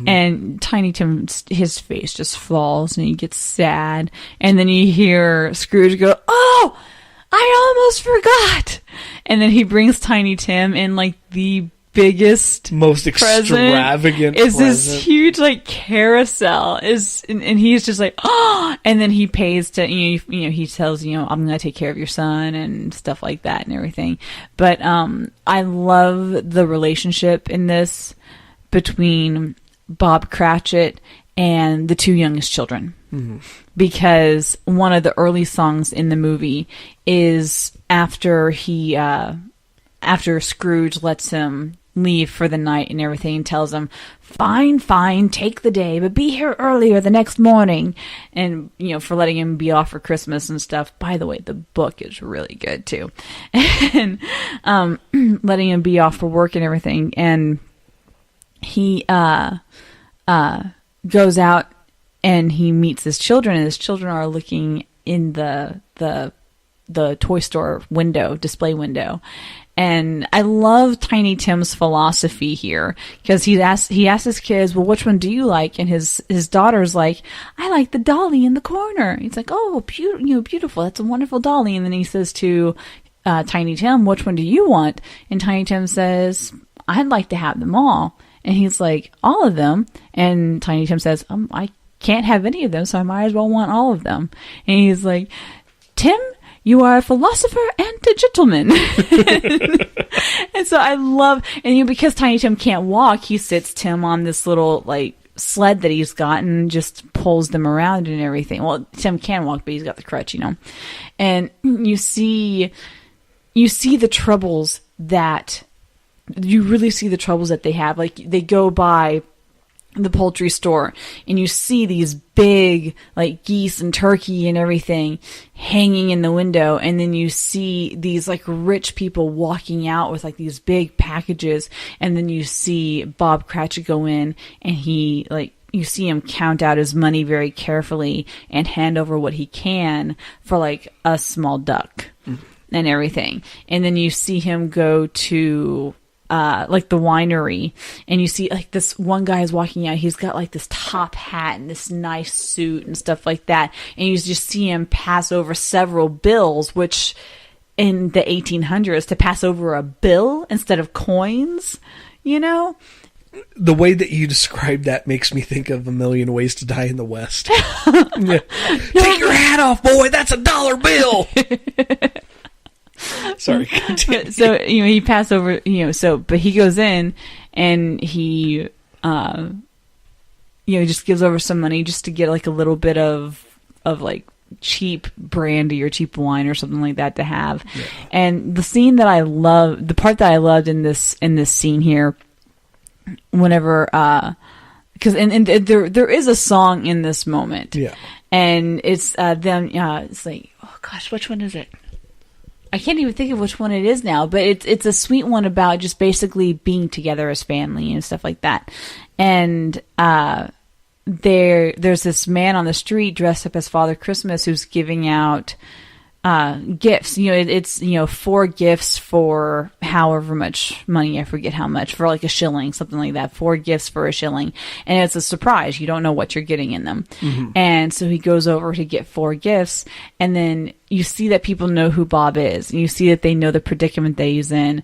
And Tiny Tim, his face just falls and he gets sad. And then you hear Scrooge go, oh, I almost forgot. And then he brings Tiny Tim in like the biggest, most extravagant is present. This huge like carousel and he's just like, oh, and then he pays to, he tells, I'm going to take care of your son and stuff like that and everything. But I love the relationship in this between Bob Cratchit and the 2 youngest children. Because one of the early songs in the movie is after Scrooge lets him leave for the night and everything and tells him, fine, take the day, but be here earlier the next morning. And, for letting him be off for Christmas and stuff. By the way, the book is really good too. And letting him be off for work and everything. And he goes out and he meets his children, and his children are looking in the toy store display window. And I love Tiny Tim's philosophy here, because he asks his kids, well, which one do you like? And his daughter's like, I like the dolly in the corner. He's like, oh, beautiful. That's a wonderful dolly. And then he says to Tiny Tim, which one do you want? And Tiny Tim says, I'd like to have them all. And he's like, all of them? And Tiny Tim says, I can't have any of them, so I might as well want all of them. And he's like, Tim, you are a philosopher and a gentleman. And so I love, and because Tiny Tim can't walk, he sits Tim on this little like sled that he's got and just pulls them around and everything. Well, Tim can walk, but he's got the crutch, And you see the troubles that they have. Like, they go by the poultry store and you see these big like geese and turkey and everything hanging in the window, and then you see these like rich people walking out with like these big packages, and then you see Bob Cratchit go in and you see him count out his money very carefully and hand over what he can for like a small duck and everything. And then you see him go to like the winery, and you see like this one guy is walking out. He's got like this top hat and this nice suit and stuff like that. And you just see him pass over several bills, which in the 1800s, to pass over a bill instead of coins, you know? The way that you describe that makes me think of A Million Ways to Die in the West. Yeah. Take your hat off, boy. That's $1 bill. Sorry. Continue. So, he passed over, but he goes in and he, just gives over some money just to get like a little bit of like cheap brandy or cheap wine or something like that to have. Yeah. And the scene that I love, the part that I loved in this scene here, whenever, because there is a song in this moment, yeah, and it's them. It's like, oh gosh, which one is it? I can't even think of which one it is now, but it's a sweet one about just basically being together as family and stuff like that. And there's this man on the street dressed up as Father Christmas who's giving out gifts. It's 4 gifts for however much money, I forget how much, for like a shilling, something like that. 4 gifts for a shilling, and it's a surprise. You don't know what you're getting in them. Mm-hmm. And so he goes over to get 4 gifts, and then you see that people know who Bob is, and you see that they know the predicament that he's in.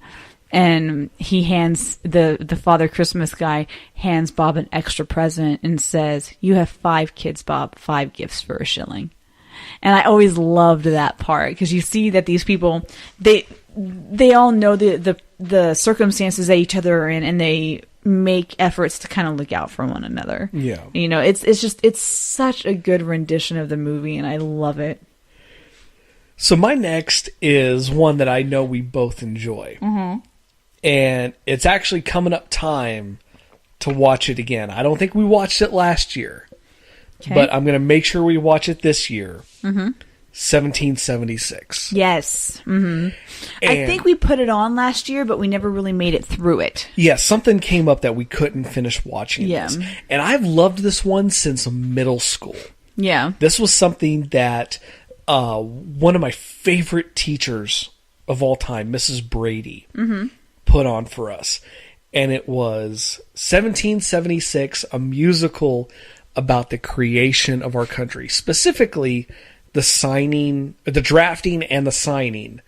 And he hands the Father Christmas guy hands Bob an extra present and says, "You have 5 kids, Bob. 5 gifts for a shilling." And I always loved that part, because you see that these people, they all know the circumstances that each other are in, and they make efforts to kind of look out for one another. Yeah. It's such a good rendition of the movie, and I love it. So my next is one that I know we both enjoy. Mm-hmm. And it's actually coming up time to watch it again. I don't think we watched it last year. Okay. But I'm going to make sure we watch it this year. Mm-hmm. 1776. Yes. Mm-hmm. I think we put it on last year, but we never really made it through it. Yeah, something came up that we couldn't finish watching this. And I've loved this one since middle school. Yeah. This was something that one of my favorite teachers of all time, Mrs. Brady, put on for us. And it was 1776, a musical about the creation of our country, specifically the drafting and the signing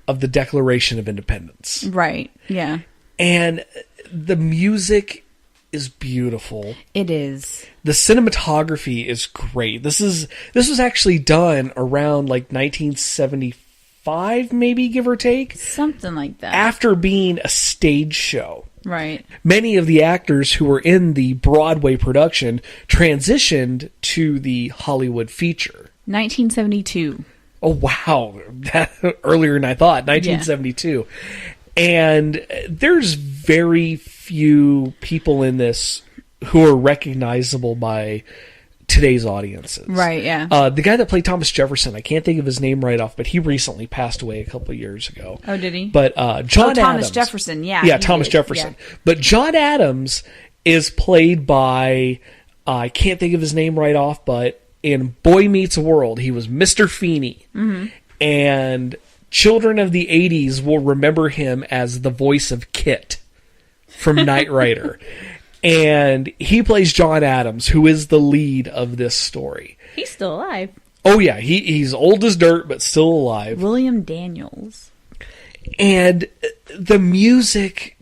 of the Declaration of Independence. Right. Yeah. And the music is beautiful. It is. The cinematography is great. This was actually done around like 1975, maybe, give or take. Something like that. After being a stage show. Right. Many of the actors who were in the Broadway production transitioned to the Hollywood feature. 1972. Oh, wow. Earlier than I thought. 1972. Yeah. And there's very few people in this who are recognizable by today's audiences. Right, yeah. The guy that played Thomas Jefferson, I can't think of his name right off, but he recently passed away a couple of years ago. Oh, did he? But John Adams. Thomas Jefferson, yeah. Yeah, Thomas Jefferson. Yeah. But John Adams is played by, I can't think of his name right off, but in Boy Meets World, he was Mr. Feeney. Mm-hmm. And children of the 80s will remember him as the voice of Kit from Knight Rider. And he plays John Adams, who is the lead of this story. He's still alive. Oh, yeah. He's old as dirt, but still alive. William Daniels. And the music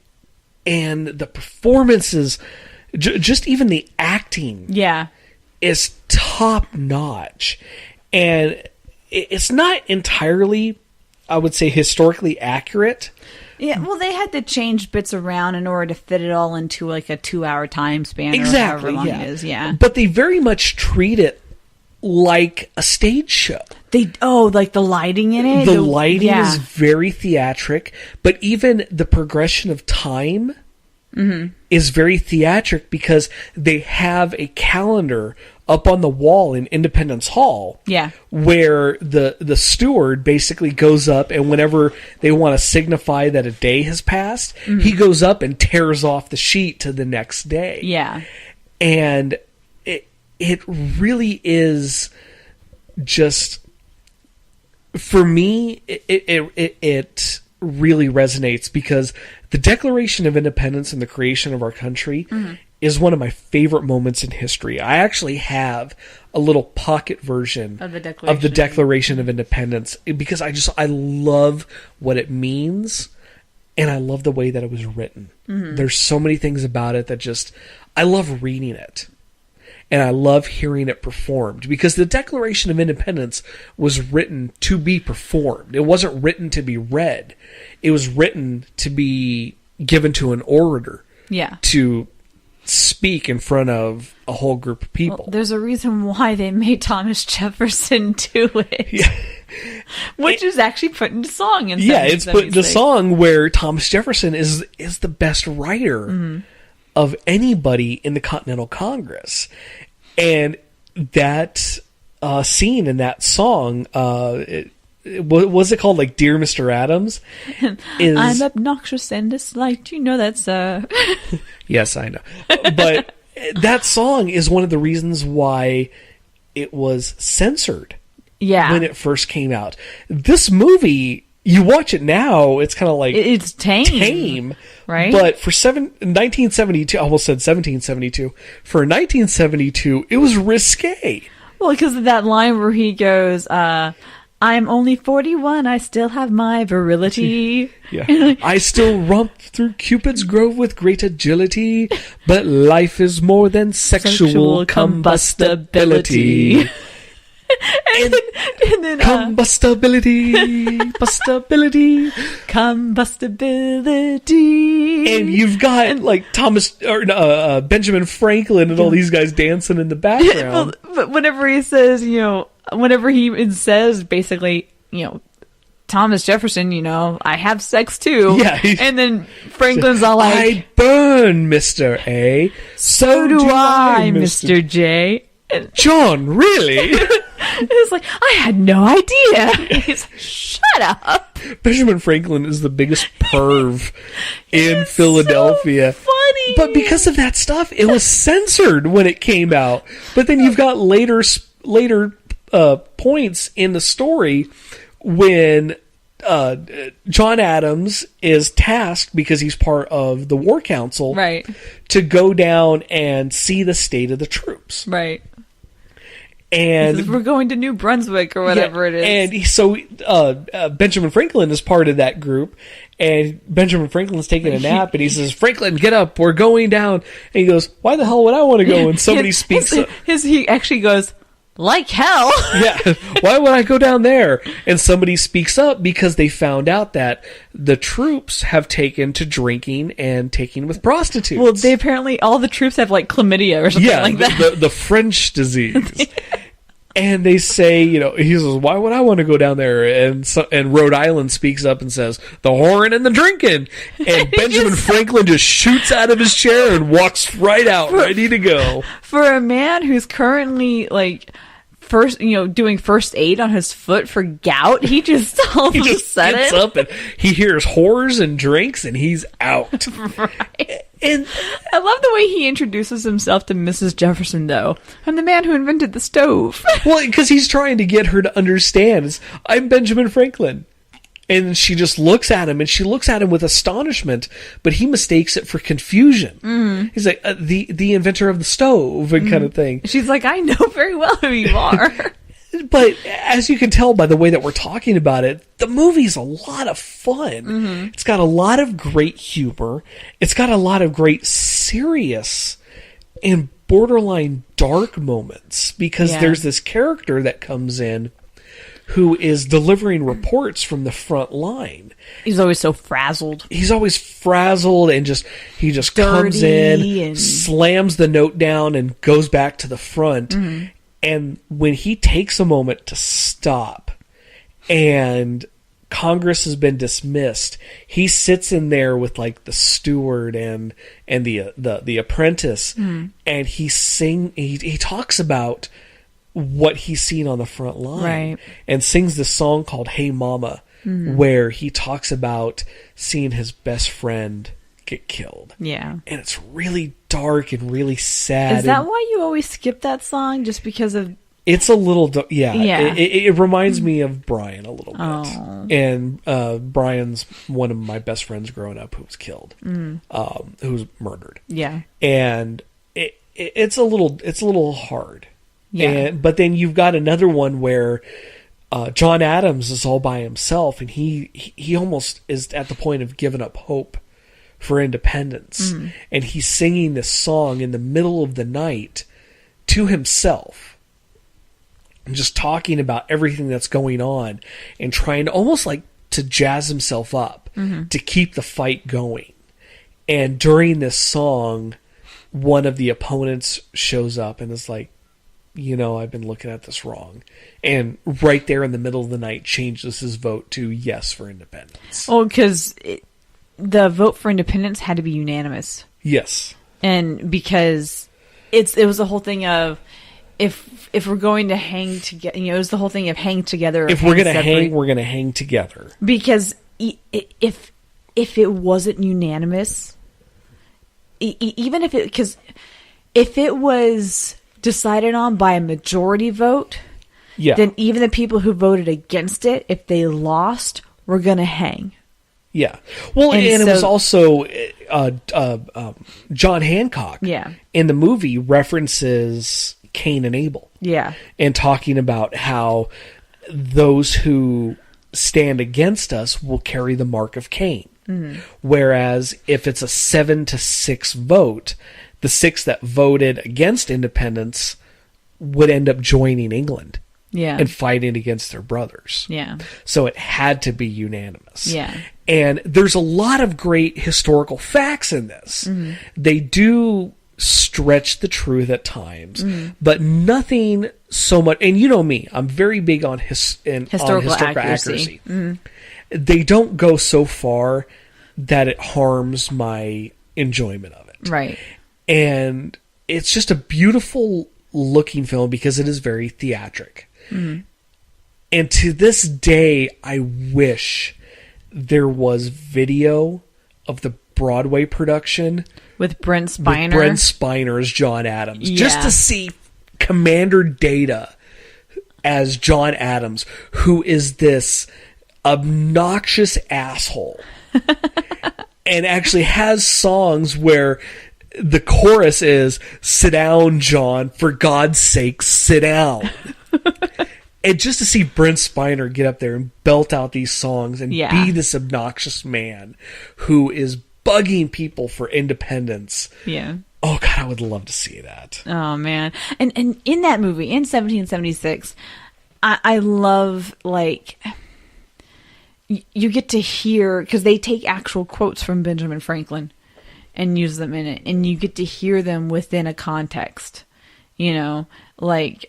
and the performances, just even the acting, is top notch. And it's not entirely, I would say, historically accurate. Yeah, well, they had to change bits around in order to fit it all into like a 2-hour time span. Exactly, or however long it is. Yeah. But they very much treat it like a stage show. Like the lighting in it? The lighting is very theatric, but even the progression of time is very theatric, because they have a calendar up on the wall in Independence Hall, where the steward basically goes up, and whenever they want to signify that a day has passed, he goes up and tears off the sheet to the next day. Yeah. And it really is just, for me, it really resonates because the Declaration of Independence and the creation of our country is one of my favorite moments in history. I actually have a little pocket version Of the Declaration of Independence because I love what it means, and I love the way that it was written. There's so many things about it that I love reading it. And I love hearing it performed because the Declaration of Independence was written to be performed. It wasn't written to be read. It was written to be given to an orator. Yeah. To speak in front of a whole group of people. Well, there's a reason why they made Thomas Jefferson do it. Yeah. Which is actually put into song. In it's put into song where Thomas Jefferson is the best writer of anybody in the Continental Congress. And that scene in that song, what was it called? Like Dear Mr. Adams? I'm obnoxious and disliked. You know that's... Yes, I know. But that song is one of the reasons why it was censored when it first came out. This movie... You watch it now, it's kind of like... It's tame. Right? But for 1972, I almost said 1772. For 1972, it was risque. Well, because of that line where he goes, I'm only 41, I still have my virility. Yeah. I still romp through Cupid's grove with great agility, but life is more than sexual combustibility. And then combustibility, combustibility. And you've got like Benjamin Franklin and all these guys dancing in the background. But whenever he says, whenever he says basically, Thomas Jefferson, I have sex too. Yeah. And then Franklin's all like, I burn, Mr. A. So do I, Mr. J. And John, really? It's like, I had no idea. He's like, shut up. Benjamin Franklin is the biggest perv in Philadelphia. So funny. But because of that stuff, it was censored when it came out. But then you've got later points in the story when John Adams is tasked, because he's part of the War Council, right, to go down and see the state of the troops. Right. And we're going to New Brunswick or whatever it is. And so Benjamin Franklin is part of that group, and Benjamin Franklin's taking a nap, and he says, Franklin, get up, we're going down. And he goes, why the hell would I want to go? And somebody speaks up. He actually goes, like hell. Yeah, why would I go down there? And somebody speaks up because they found out that the troops have taken to drinking and taking with prostitutes. Well, apparently all the troops have like chlamydia or something like that. The French disease. And they say, he says, why would I want to go down there? And Rhode Island speaks up and says, the whoring and the drinking. And Benjamin Franklin just shoots out of his chair and walks right out, ready to go. For a man who's currently doing first aid on his foot for gout, he just all of a sudden gets up and he hears whores and drinks and he's out. Right. And I love the way he introduces himself to Mrs. Jefferson, though. I'm the man who invented the stove. Well, because he's trying to get her to understand. I'm Benjamin Franklin. And she just looks at him, and she looks at him with astonishment, but he mistakes it for confusion. Mm-hmm. He's like, the inventor of the stove, and kind of thing. She's like, I know very well who you are. But as you can tell by the way that we're talking about it, the movie's a lot of fun. Mm-hmm. It's got a lot of great humor. It's got a lot of great serious and borderline dark moments, because there's this character that comes in who is delivering reports from the front line. He's always so frazzled. He's always frazzled, and he just comes in, slams the note down, and goes back to the front. Mm-hmm. And when he takes a moment to stop, and Congress has been dismissed, he sits in there with like the steward and the apprentice, and he talks about what he's seen on the front line, right, and sings this song called Hey Mama, where he talks about seeing his best friend get killed. Yeah. And it's really dark and really sad. Is that why you always skip that song? Just because of It's a little, yeah. Yeah. It reminds me of Brian a little bit. Oh. And Brian's one of my best friends growing up who was killed, who was murdered. Yeah. And it's a little hard. Yeah. But then you've got another one where John Adams is all by himself, and he almost is at the point of giving up hope for independence. And he's singing this song in the middle of the night to himself, and just talking about everything that's going on, and trying to almost like to jazz himself up to keep the fight going. And during this song, one of the opponents shows up and is like, I've been looking at this wrong. And right there in the middle of the night changes his vote to yes for independence. Oh, because the vote for independence had to be unanimous. Yes. And because it was the whole thing of if we're going to hang together, it was the whole thing of hang together. If we're going to hang, we're going to hang together. Because if it wasn't unanimous, even if it was decided on by a majority vote, then even the people who voted against it, if they lost, were going to hang. Yeah. Well, and it was also John Hancock in the movie references Cain and Abel. Yeah. And talking about how those who stand against us will carry the mark of Cain. Whereas if it's a 7-6 vote, the 6 that voted against independence would end up joining England. Yeah. And fighting against their brothers. Yeah. So it had to be unanimous. Yeah. And there's a lot of great historical facts in this. They do stretch the truth at times, but nothing so much. And you know me, I'm very big on historical accuracy. They don't go so far that it harms my enjoyment of it. Right. And it's just a beautiful looking film because it is very theatric. And to this day, I wish there was video of the Broadway production with Brent Spiner. With Brent Spiner as John Adams. Just to see Commander Data as John Adams, who is this obnoxious asshole. And actually has songs where the chorus is, "Sit down, John, for God's sake, sit down." And just to see Brent Spiner get up there and belt out these songs and be this obnoxious man who is bugging people for independence. Yeah. Oh, God, I would love to see that. Oh, man. And in that movie, in 1776, I love, like, you get to hear, because they take actual quotes from Benjamin Franklin and use them in it, and you get to hear them within a context, like,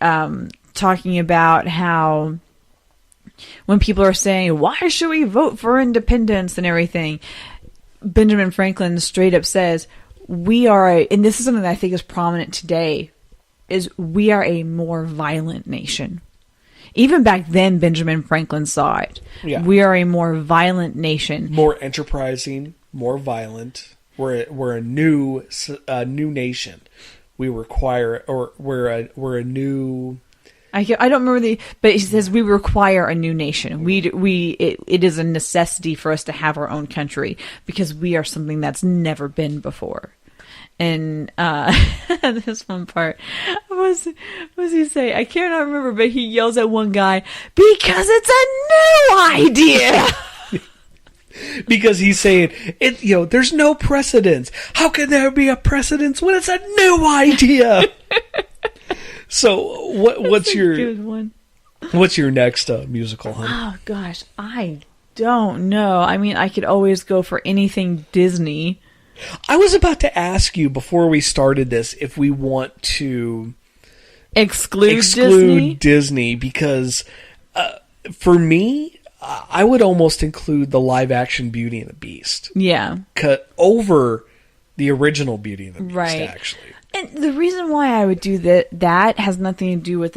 talking about how when people are saying, why should we vote for independence and everything, Benjamin Franklin straight up says, and this is something that I think is prominent today, is we are a more violent nation. Even back then, Benjamin Franklin saw it. Yeah. We are a more violent nation. More enterprising, more violent. We're a new nation. We require, or we're a new. I don't remember but he says we require a new nation. It is a necessity for us to have our own country because we are something that's never been before. And this one part was he say? I cannot remember, but he yells at one guy because it's a new idea. Because he's saying there's no precedence. How can there be a precedence when it's a new idea? So what's your good one? What's your next musical, hon? Oh gosh, I don't know. I mean, I could always go for anything Disney. I was about to ask you before we started this if we want to exclude Disney because for me, I would almost include the live action Beauty and the Beast. Yeah. Cut over the original Beauty and the Beast, right. Actually. And the reason why I would do that has nothing to do with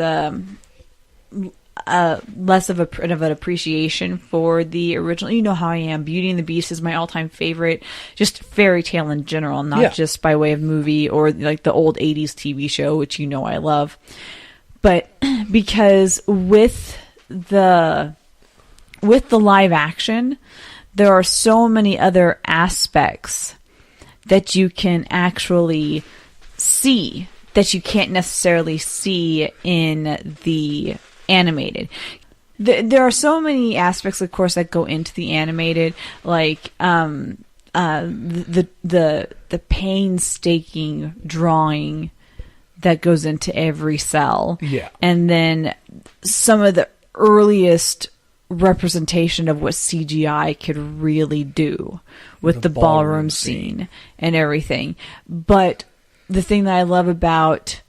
less of an appreciation for the original. You know how I am. Beauty and the Beast is my all-time favorite, just fairy tale in general, not just by way of movie or like the old 80s TV show, which I love. But because with the live action, there are so many other aspects that you can actually see that you can't necessarily see in the animated. There are so many aspects, of course, that go into the animated, like the painstaking drawing that goes into every cell. Yeah. And then some of the earliest representation of what CGI could really do with the ballroom scene and everything. But the thing that I love about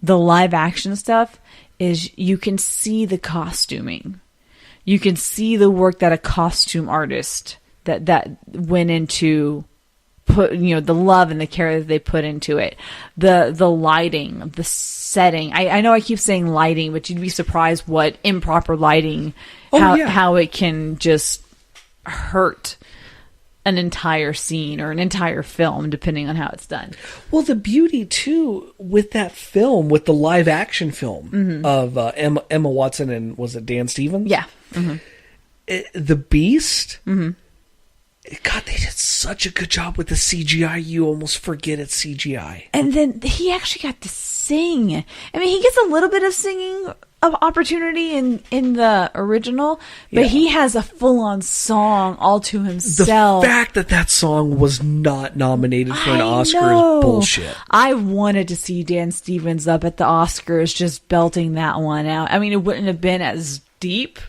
the live action stuff is you can see the costuming. You can see the work that a costume artist that went into put, you know, the love and the care that they put into it. The lighting, the setting. I know I keep saying lighting, but you'd be surprised what improper lighting, how it can just hurt an entire scene or an entire film, depending on how it's done. Well, the beauty too with that film, with the live action film of Emma Watson and was it Dan Stevens? Yeah. The Beast. God, they did such a good job with the CGI. You almost forget it's CGI. And then he actually got to sing. I mean, he gets a little bit of singing opportunity in the original, but he has a full-on song all to himself. The fact that song was not nominated for an Oscar is bullshit. I wanted to see Dan Stevens up at the Oscars just belting that one out. I mean, it wouldn't have been as deep.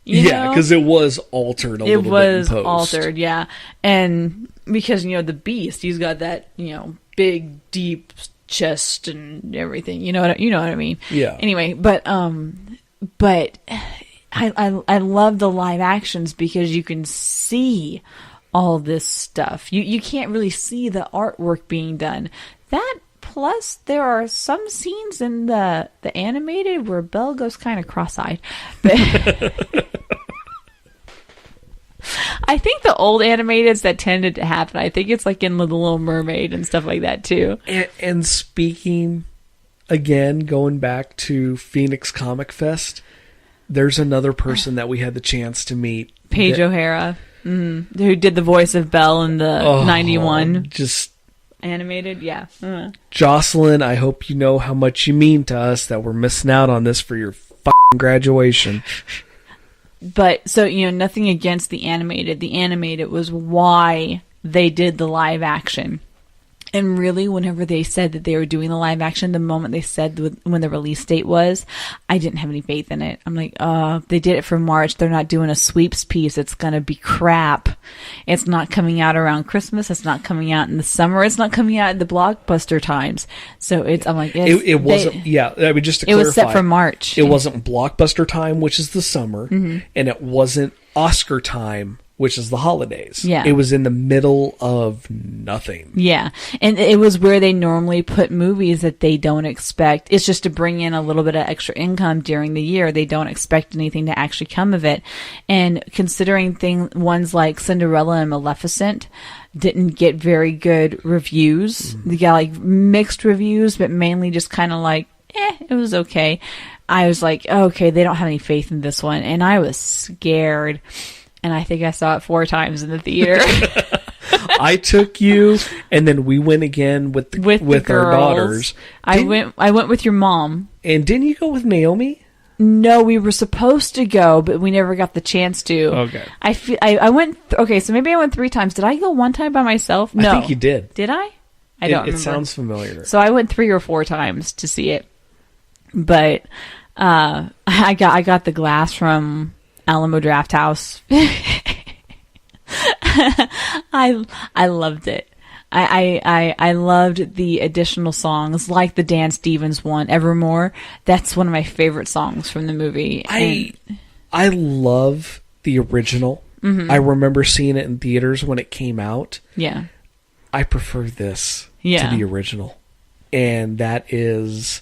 Yeah, because it was altered a little bit in post. It was altered, yeah. And because, you know, the Beast, he's got that, you know, big, deep chest and everything. You know what I mean? Yeah. Anyway, but I love the live actions because you can see all this stuff. You can't really see the artwork being done. That plus there are some scenes in the animated where Belle goes kind of cross-eyed. But I think the old animateds that tended to happen, I think it's like in The Little Mermaid and stuff like that too. And speaking, again, going back to Phoenix Comic Fest, there's another person that we had the chance to meet. Paige O'Hara, who did the voice of Belle in the 91. Just animated, yeah. Jocelyn, I hope you know how much you mean to us that we're missing out on this for your fucking graduation. But, so, you know, nothing against the animated. The animated was why they did the live action. And really, whenever they said that they were doing the live action, the moment they said when the release date was, I didn't have any faith in it. I'm like, they did it for March. They're not doing a sweeps piece. It's going to be crap. It's not coming out around Christmas. It's not coming out in the summer. It's not coming out at the blockbuster times. So I'm like, it wasn't, I mean, just to clarify. It was set for March. It wasn't blockbuster time, which is the summer, and it wasn't Oscar time, which is the holidays. Yeah. It was in the middle of nothing. Yeah. And it was where they normally put movies that they don't expect. It's just to bring in a little bit of extra income during the year. They don't expect anything to actually come of it. And considering ones like Cinderella and Maleficent didn't get very good reviews. They got like mixed reviews, but mainly just kind of like, it was okay. I was like, okay, they don't have any faith in this one. And I was scared. And I think I saw it 4 times in the theater. I took you, and then we went again with our daughters. I went with your mom. And didn't you go with Naomi? No, we were supposed to go, but we never got the chance to. Okay. I went. Okay, so maybe I went 3 times. Did I go 1 time by myself? No, I think you did. Did I? I don't remember. It sounds familiar. So I went 3 or 4 times to see it, but I got the glass from Alamo Draft House. I loved it. I loved the additional songs, like the Dan Stevens one, Evermore. That's one of my favorite songs from the movie. I love the original. I remember seeing it in theaters when it came out. Yeah. I prefer this to the original. And that is,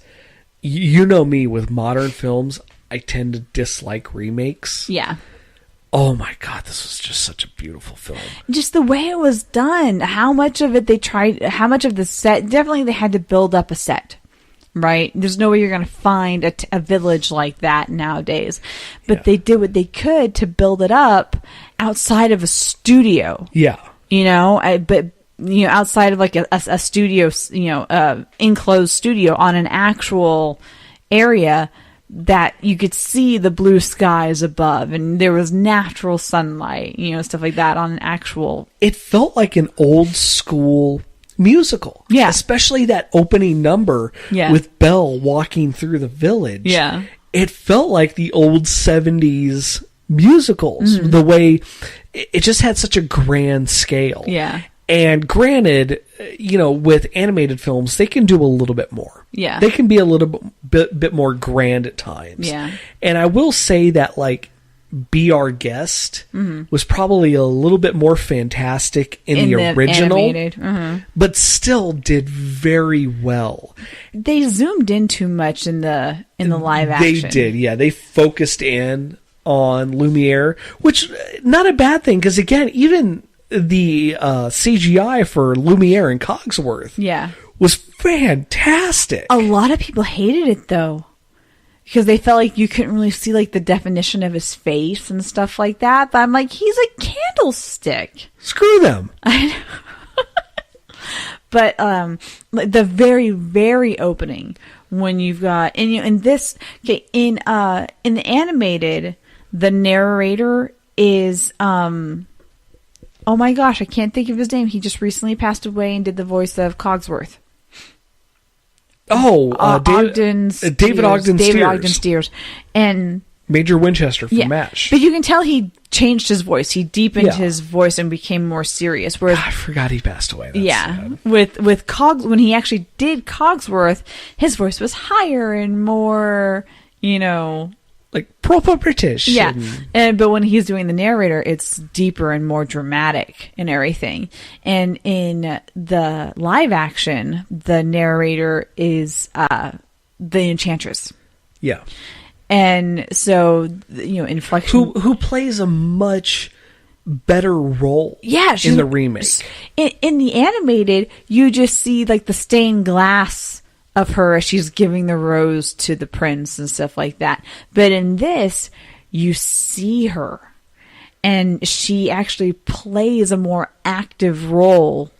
you know me, with modern films, I tend to dislike remakes. Yeah. Oh my God, this was just such a beautiful film. Just the way it was done. How much of it they tried, how much of the set, definitely they had to build up a set. right? There's no way you're going to find a village like that nowadays. But they did what they could to build it up outside of a studio. Yeah. Outside of like a studio, enclosed studio on an actual area that you could see the blue skies above, and there was natural sunlight, stuff like that on an actual... It felt like an old school musical. Yeah. Especially that opening number with Belle walking through the village. Yeah. It felt like the old 70s musicals. Mm-hmm. The way it just had such a grand scale. Yeah. And granted, with animated films, they can do a little bit more. Yeah. They can be a little bit more grand at times. Yeah. And I will say that, like, Be Our Guest was probably a little bit more fantastic in the original. Animated. But still did very well. They zoomed in too much in the live action. They did, yeah. They focused in on Lumiere, which, not a bad thing, because again, even... the CGI for Lumiere and Cogsworth was fantastic. A lot of people hated it, though, because they felt like you couldn't really see like the definition of his face and stuff like that. But I'm like, he's a candlestick. Screw them. I know. But the very, very opening when you've got in the animated, the narrator is oh my gosh, I can't think of his name. He just recently passed away and did the voice of Cogsworth. Oh, David Ogden Stiers. And Major Winchester from MASH. But you can tell he changed his voice. He deepened his voice and became more serious. Whereas, God, I forgot he passed away. That's sad. With when he actually did Cogsworth, his voice was higher and more, like proper British. Yeah. But when he's doing the narrator, it's deeper and more dramatic and everything. And in the live action, the narrator is the Enchantress. Yeah. And so, inflection. Who plays a much better role in the remake. In the animated, you just see like the stained glass of her as she's giving the rose to the prince and stuff like that. But in this, you see her, and she actually plays a more active role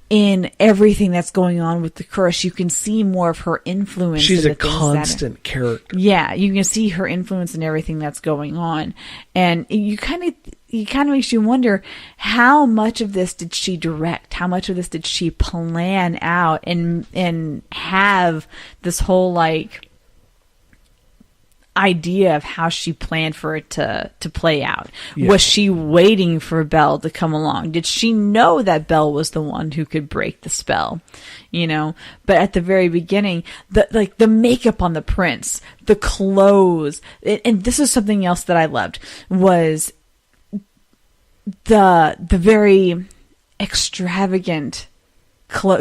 in everything that's going on with the curse. You can see more of her influence. She's a constant character. Yeah, you can see her influence in everything that's going on, and it kind of makes you wonder, how much of this did she direct? How much of this did she plan out and have this whole like idea of how she planned for it to play out? Yeah. Was she waiting for Belle to come along? Did she know that Belle was the one who could break the spell? But at the very beginning, the makeup on the prince, the clothes, and this is something else that I loved, was the very extravagant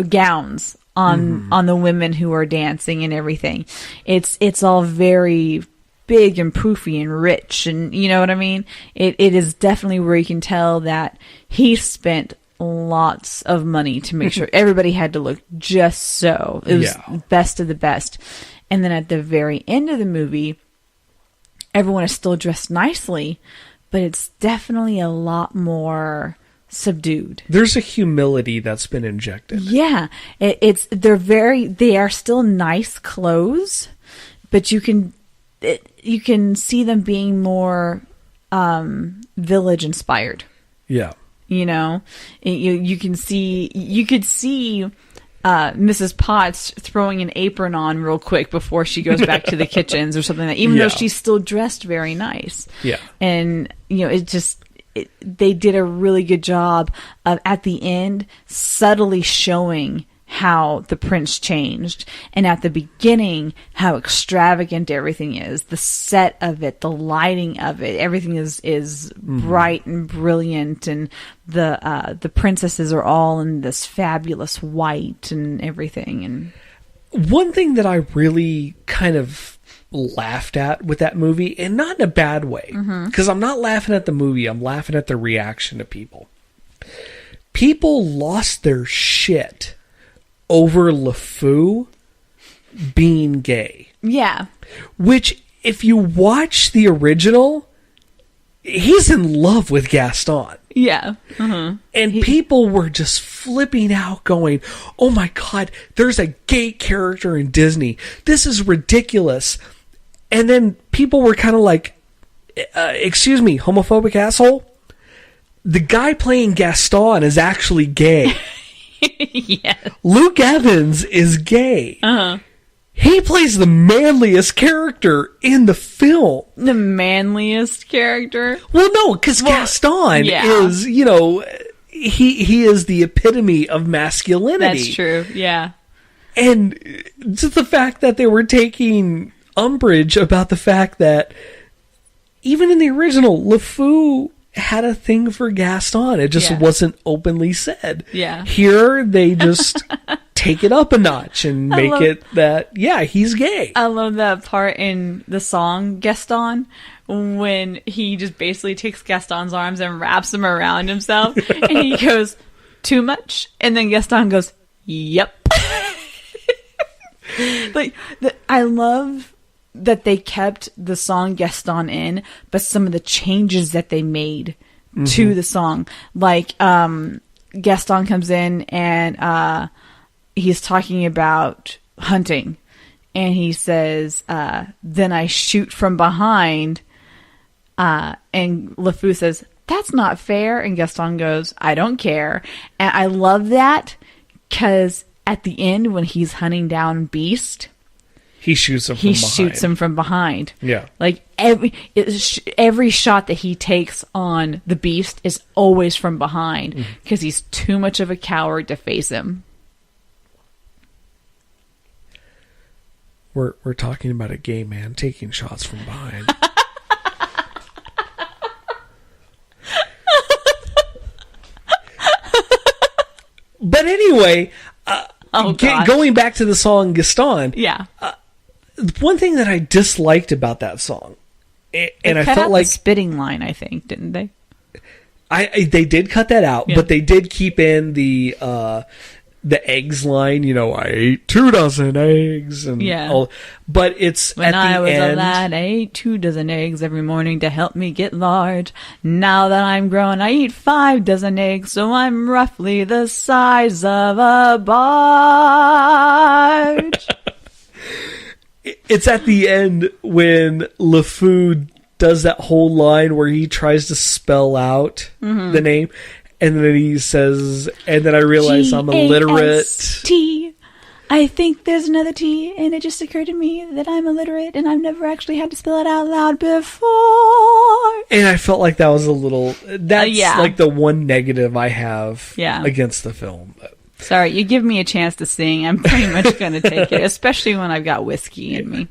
gowns on the women who are dancing and everything. It's all very big and poofy and rich, and you know what I mean? It is definitely where you can tell that he spent lots of money to make sure everybody had to look just so. It was best of the best. And then at the very end of the movie, everyone is still dressed nicely, but it's definitely a lot more subdued. There's a humility that's been injected. Yeah. They are still nice clothes, but you can see them being more village inspired. Yeah. You could see Mrs. Potts throwing an apron on real quick before she goes back to the kitchens or something like that, even though she's still dressed very nice. Yeah. And, they did a really good job of, at the end, subtly showing how the prince changed, and at the beginning how extravagant everything is. The set of it, the lighting of it, everything is bright and brilliant, and the princesses are all in this fabulous white and everything. And one thing that I really kind of laughed at with that movie, and not in a bad way, because I'm not laughing at the movie, I'm laughing at the reaction to people. People lost their shit over LeFou being gay. Yeah. Which, if you watch the original, he's in love with Gaston. Yeah. And people were just flipping out going, oh my God, there's a gay character in Disney. This is ridiculous. And then people were kind of like, excuse me, homophobic asshole? The guy playing Gaston is actually gay. Yeah. Luke Evans is gay. He plays the manliest character in the film. The manliest character? Well, no, because Gaston is, he is the epitome of masculinity. That's true, yeah. And just the fact that they were taking umbrage about the fact that even in the original, LeFou had a thing for Gaston. It just wasn't openly said. Yeah. Here, they just take it up a notch and make it that, he's gay. I love that part in the song Gaston when he just basically takes Gaston's arms and wraps them around himself and he goes, too much? And then Gaston goes, yep. I love that they kept the song Gaston in, but some of the changes that they made to the song. Like, Gaston comes in and he's talking about hunting. And he says, then I shoot from behind. And LeFou says, that's not fair. And Gaston goes, I don't care. And I love that because at the end when he's hunting down Beast, he shoots him from behind. Yeah. Like every shot that he takes on the Beast is always from behind because he's too much of a coward to face him. We're talking about a gay man taking shots from behind. But anyway, going back to the song Gaston. Yeah. One thing that I disliked about that song, and I felt like the spitting line, I think, didn't they? They did cut that out, but they did keep in the eggs line. I ate 2 dozen eggs, and but it's when I was a lad, I ate 2 dozen eggs every morning to help me get large. Now that I'm grown, I eat 5 dozen eggs, so I'm roughly the size of a barge. It's at the end when LeFou does that whole line where he tries to spell out the name, and then he says, and then I realize I'm illiterate. G-A-S-T. I think there's another T, and it just occurred to me that I'm illiterate, and I've never actually had to spell it out loud before. And I felt like that was a little, that's like the one negative I have against the film. But. Sorry, you give me a chance to sing, I'm pretty much going to take it, especially when I've got whiskey in me.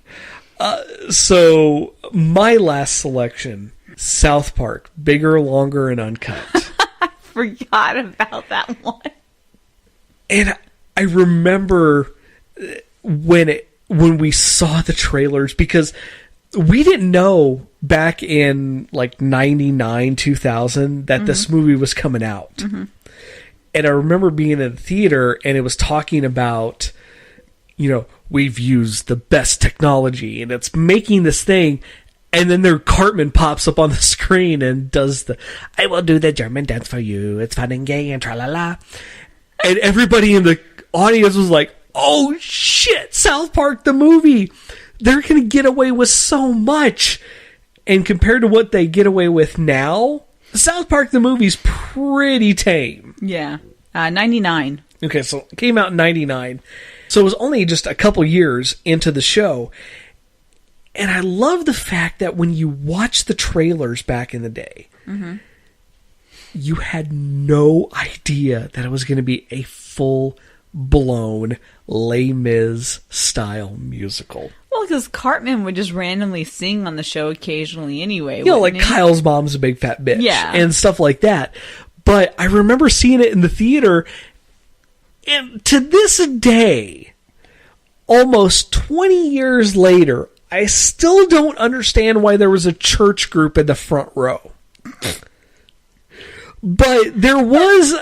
So, my last selection, South Park, bigger, longer, and uncut. I forgot about that one. And I remember when we saw the trailers, because we didn't know back in like 99, 2000 that this movie was coming out. And I remember being in the theater and it was talking about, we've used the best technology and it's making this thing. And then their Cartman pops up on the screen and does I will do the German dance for you. It's fun and gay and tra-la-la. And everybody in the audience was like, oh shit, South Park the movie. They're going to get away with so much. And compared to what they get away with now, South Park the movie's pretty tame. Yeah. 99. Okay, so it came out in 99. So it was only just a couple years into the show. And I love the fact that when you watch the trailers back in the day, you had no idea that it was going to be a full-blown Les Mis style musical. Well, because Cartman would just randomly sing on the show occasionally anyway. Like Kyle's mom's a big fat bitch. Yeah. And stuff like that. But I remember seeing it in the theater, and to this day, almost 20 years later, I still don't understand why there was a church group in the front row. But there was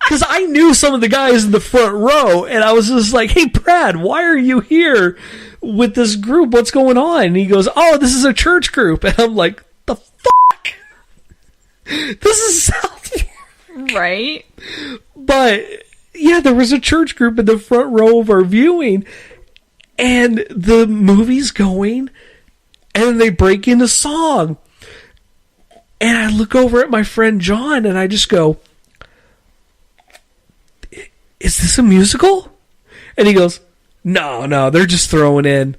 because I knew some of the guys in the front row, and I was just like, "Hey, Brad, why are you here with this group? What's going on?" And he goes, "Oh, this is a church group." And I'm like, "The fuck? This is South Park." Right? But yeah, there was a church group in the front row of our viewing, and the movie's going, and they break into song. And I look over at my friend John, and I just go, "Is this a musical?" And he goes, No, they're just throwing in,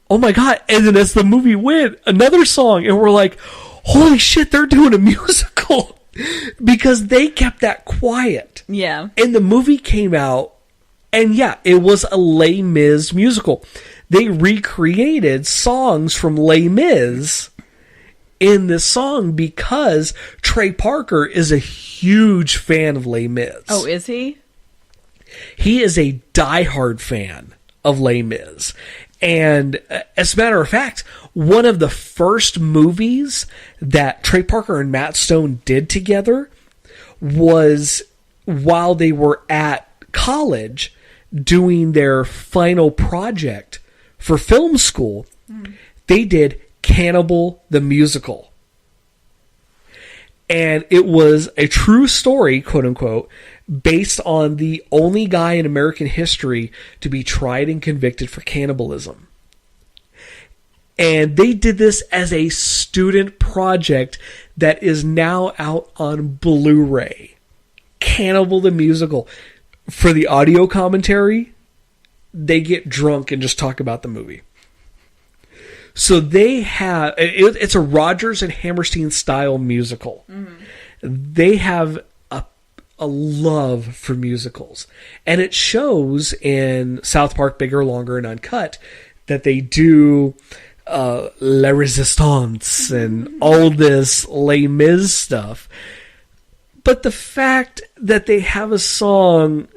"Oh my God." And then as the movie went, another song, and we're like, holy shit, they're doing a musical. Because they kept that quiet. Yeah. And the movie came out, and yeah, it was a Les Mis musical. They recreated songs from Les Mis in this song because Trey Parker is a huge fan of Les Mis. Oh, is he? He is a diehard fan of Les Mis. And as a matter of fact, one of the first movies that Trey Parker and Matt Stone did together was while they were at college doing their final project for film school. They did Cannibal the Musical. And it was a true story, quote unquote, based on the only guy in American history to be tried and convicted for cannibalism. And they did this as a student project that is now out on Blu-ray. Cannibal the Musical. For the audio commentary, they get drunk and just talk about the movie. So they have, it's a Rodgers and Hammerstein style musical. Mm-hmm. They have a love for musicals. And it shows in South Park Bigger, Longer, and Uncut that they do La Resistance and all this Les Mis stuff. But the fact that they have a song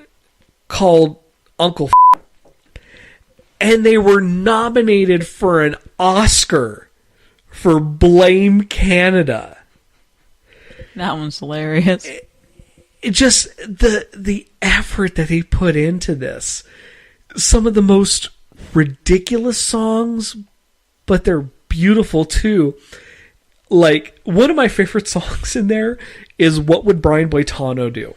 called Uncle and they were nominated for an Oscar for Blame Canada. That one's hilarious. It just, the effort that they put into this. Some of the most ridiculous songs, but they're beautiful too. Like, one of my favorite songs in there is What Would Brian Boitano Do?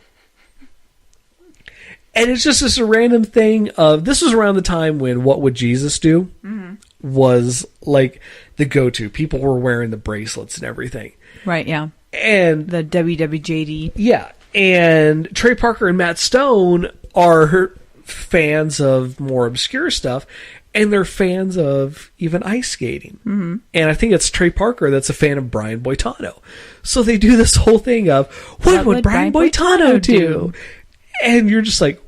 And it's just this random thing of, this was around the time when What Would Jesus Do? Mm-hmm. Was like the go-to. People were wearing the bracelets and everything. Right, yeah. And the WWJD. Yeah. And Trey Parker and Matt Stone are fans of more obscure stuff, and they're fans of even ice skating. Mm-hmm. And I think it's Trey Parker that's a fan of Brian Boitano. So they do this whole thing of, what would Brian Boitano do? And you're just like,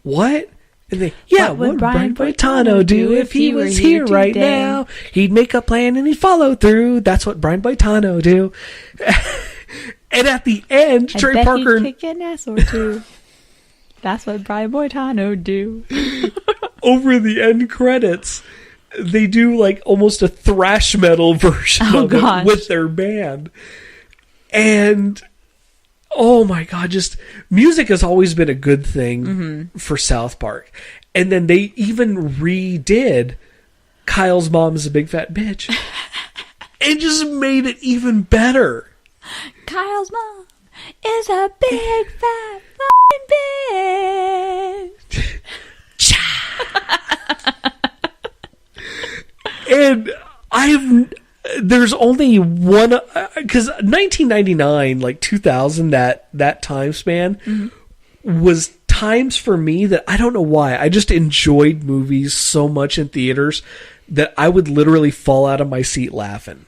what? And they, yeah, what would Brian Boitano do if he was here right now? He'd make a plan and he'd follow through. That's what Brian Boitano do. And at the end, Trey Parker... he'd kick an ass or two. That's what Brian Boitano do. Over the end credits, they do like almost a thrash metal version of it with their band. And... oh my God, just music has always been a good thing for South Park. And then they even redid Kyle's Mom is a Big Fat Bitch. And just made it even better. Kyle's mom is a big fat fucking bitch. And there's only one, because 1999, like 2000, that time span was times for me that I don't know why. I just enjoyed movies so much in theaters that I would literally fall out of my seat laughing.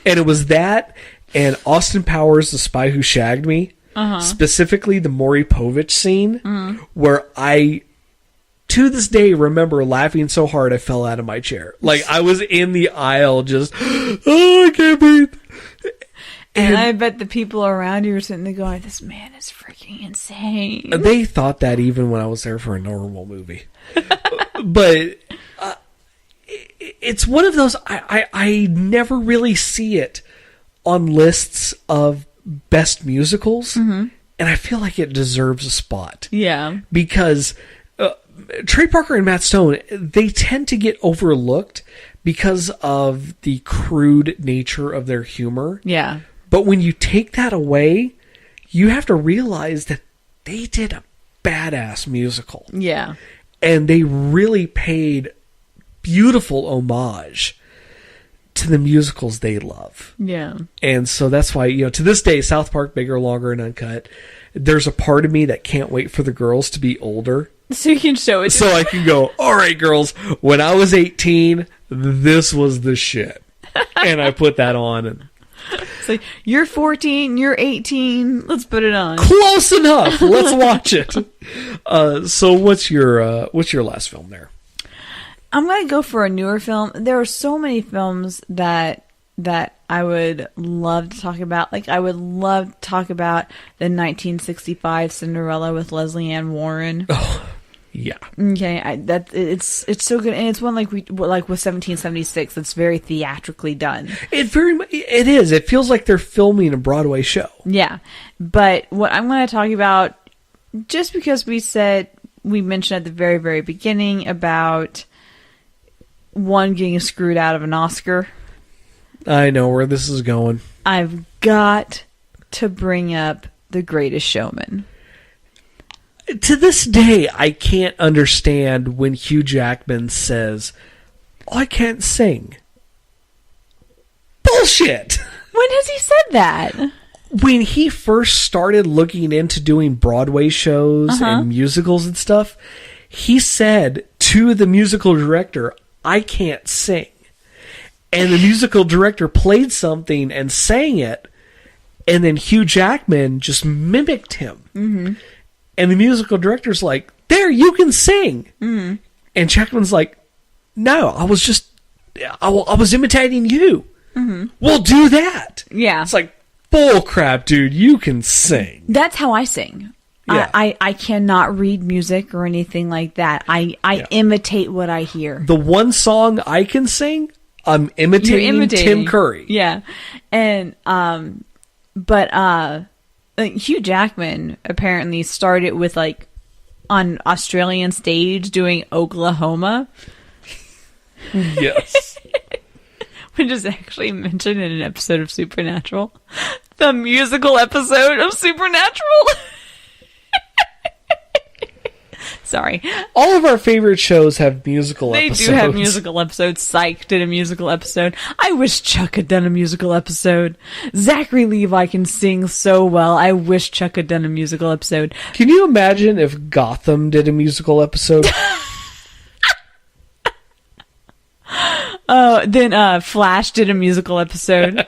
And it was that and Austin Powers, The Spy Who Shagged Me, specifically the Maury Povich scene, where I, to this day, remember laughing so hard I fell out of my chair. Like, I was in the aisle just, oh, I can't breathe. And I bet the people around you were sitting there going, this man is freaking insane. They thought that even when I was there for a normal movie. But it's one of those, I never really see it on lists of best musicals. and I feel like it deserves a spot. Yeah. Because Trey Parker and Matt Stone, they tend to get overlooked because of the crude nature of their humor. Yeah. But when you take that away, you have to realize that they did a badass musical. Yeah. And they really paid beautiful homage to the musicals they love. Yeah. And so that's why, to this day, South Park, Bigger, Longer, and Uncut, there's a part of me that can't wait for the girls to be older. So you can show it. So I can go, all right, girls, when I was 18, this was the shit. And I put that on. And it's like, you're 14, you're 18, let's put it on. Close enough. Let's watch it. So what's your last film there? I'm going to go for a newer film. There are so many films that I would love to talk about. Like, I would love to talk about the 1965 Cinderella with Leslie Ann Warren. Oh, yeah. Okay, it's so good, and it's one like with 1776 that's very theatrically done. It is. It feels like they're filming a Broadway show. Yeah, but what I'm going to talk about, just because we mentioned at the very, very beginning about one getting screwed out of an Oscar. I know where this is going. I've got to bring up The Greatest Showman. To this day, I can't understand when Hugh Jackman says, I can't sing. Bullshit! When has he said that? When he first started looking into doing Broadway shows and musicals and stuff, he said to the musical director, I can't sing. And the musical director played something and sang it, and then Hugh Jackman just mimicked him. Mm-hmm. And the musical director's like, there, you can sing. Mm-hmm. And Jackman's like, no, I was imitating you. Mm-hmm. Well, do that. Yeah. It's like, bull crap, dude, you can sing. That's how I sing. Yeah. I cannot read music or anything like that. I imitate what I hear. The one song I can sing, I'm imitating Tim Curry. Yeah. And, but Hugh Jackman apparently started with on Australian stage doing Oklahoma. Yes. Which is actually mentioned in an episode of Supernatural. The musical episode of Supernatural. Sorry. All of our favorite shows have musical episodes. They do have musical episodes. Psych did a musical episode. I wish Chuck had done a musical episode. Zachary Levi can sing so well. I wish Chuck had done a musical episode. Can you imagine if Gotham did a musical episode? Then Flash did a musical episode.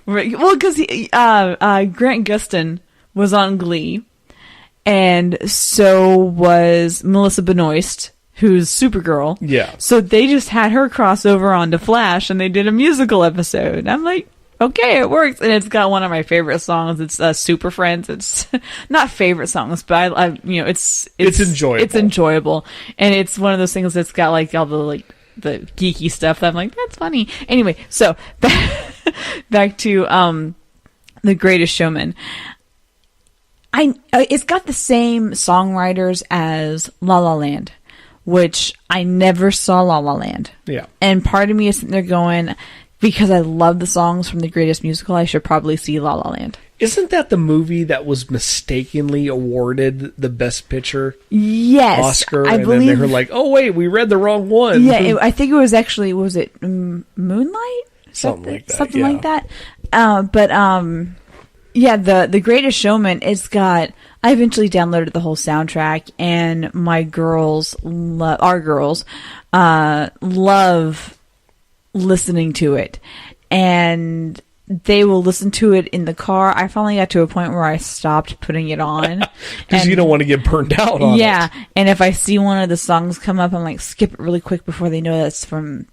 Well, because Grant Gustin was on Glee. And so was Melissa Benoist, who's Supergirl. Yeah. So they just had her cross over onto Flash, and they did a musical episode. I'm like, okay, it works. And it's got one of my favorite songs. It's Super Friends. It's not favorite songs, but I it's enjoyable. It's enjoyable, and it's one of those things that's got all the the geeky stuff that I'm like, that's funny. Anyway, so back to The Greatest Showman. It's got the same songwriters as La La Land, which I never saw La La Land. Yeah. And part of me is sitting there going, because I love the songs from The Greatest Musical, I should probably see La La Land. Isn't that the movie that was mistakenly awarded the Best Picture Oscar? I believe, then they were like, oh, wait, we read the wrong one. Yeah, I think it was actually, was it Moonlight? Something like that. Something like that. Yeah, the Greatest Showman, I eventually downloaded the whole soundtrack, and our girls, love listening to it. And they will listen to it in the car. I finally got to a point where I stopped putting it on. Because you don't want to get burned out on it. Yeah, and if I see one of the songs come up, I'm like, skip it really quick before they know before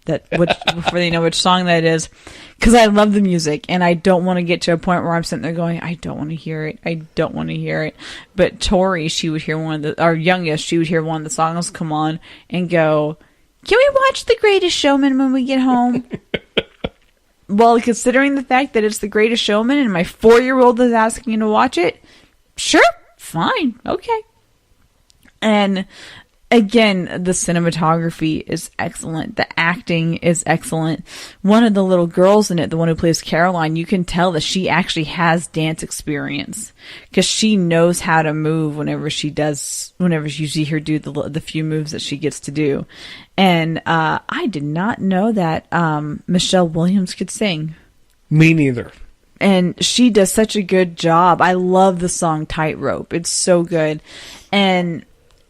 they know which song that is. Because I love the music, and I don't want to get to a point where I'm sitting there going, I don't want to hear it. I don't want to hear it. But Tori, she would hear our youngest, she would hear one of the songs come on and go, can we watch The Greatest Showman when we get home? Well, considering the fact that it's The Greatest Showman and my 4-year-old is asking to watch it, sure, fine, okay. And again, the cinematography is excellent. The acting is excellent. One of the little girls in it, the one who plays Caroline, you can tell that she actually has dance experience because she knows how to move whenever you see her do the few moves that she gets to do. And I did not know that Michelle Williams could sing. Me neither. And she does such a good job. I love the song Tightrope. It's so good. And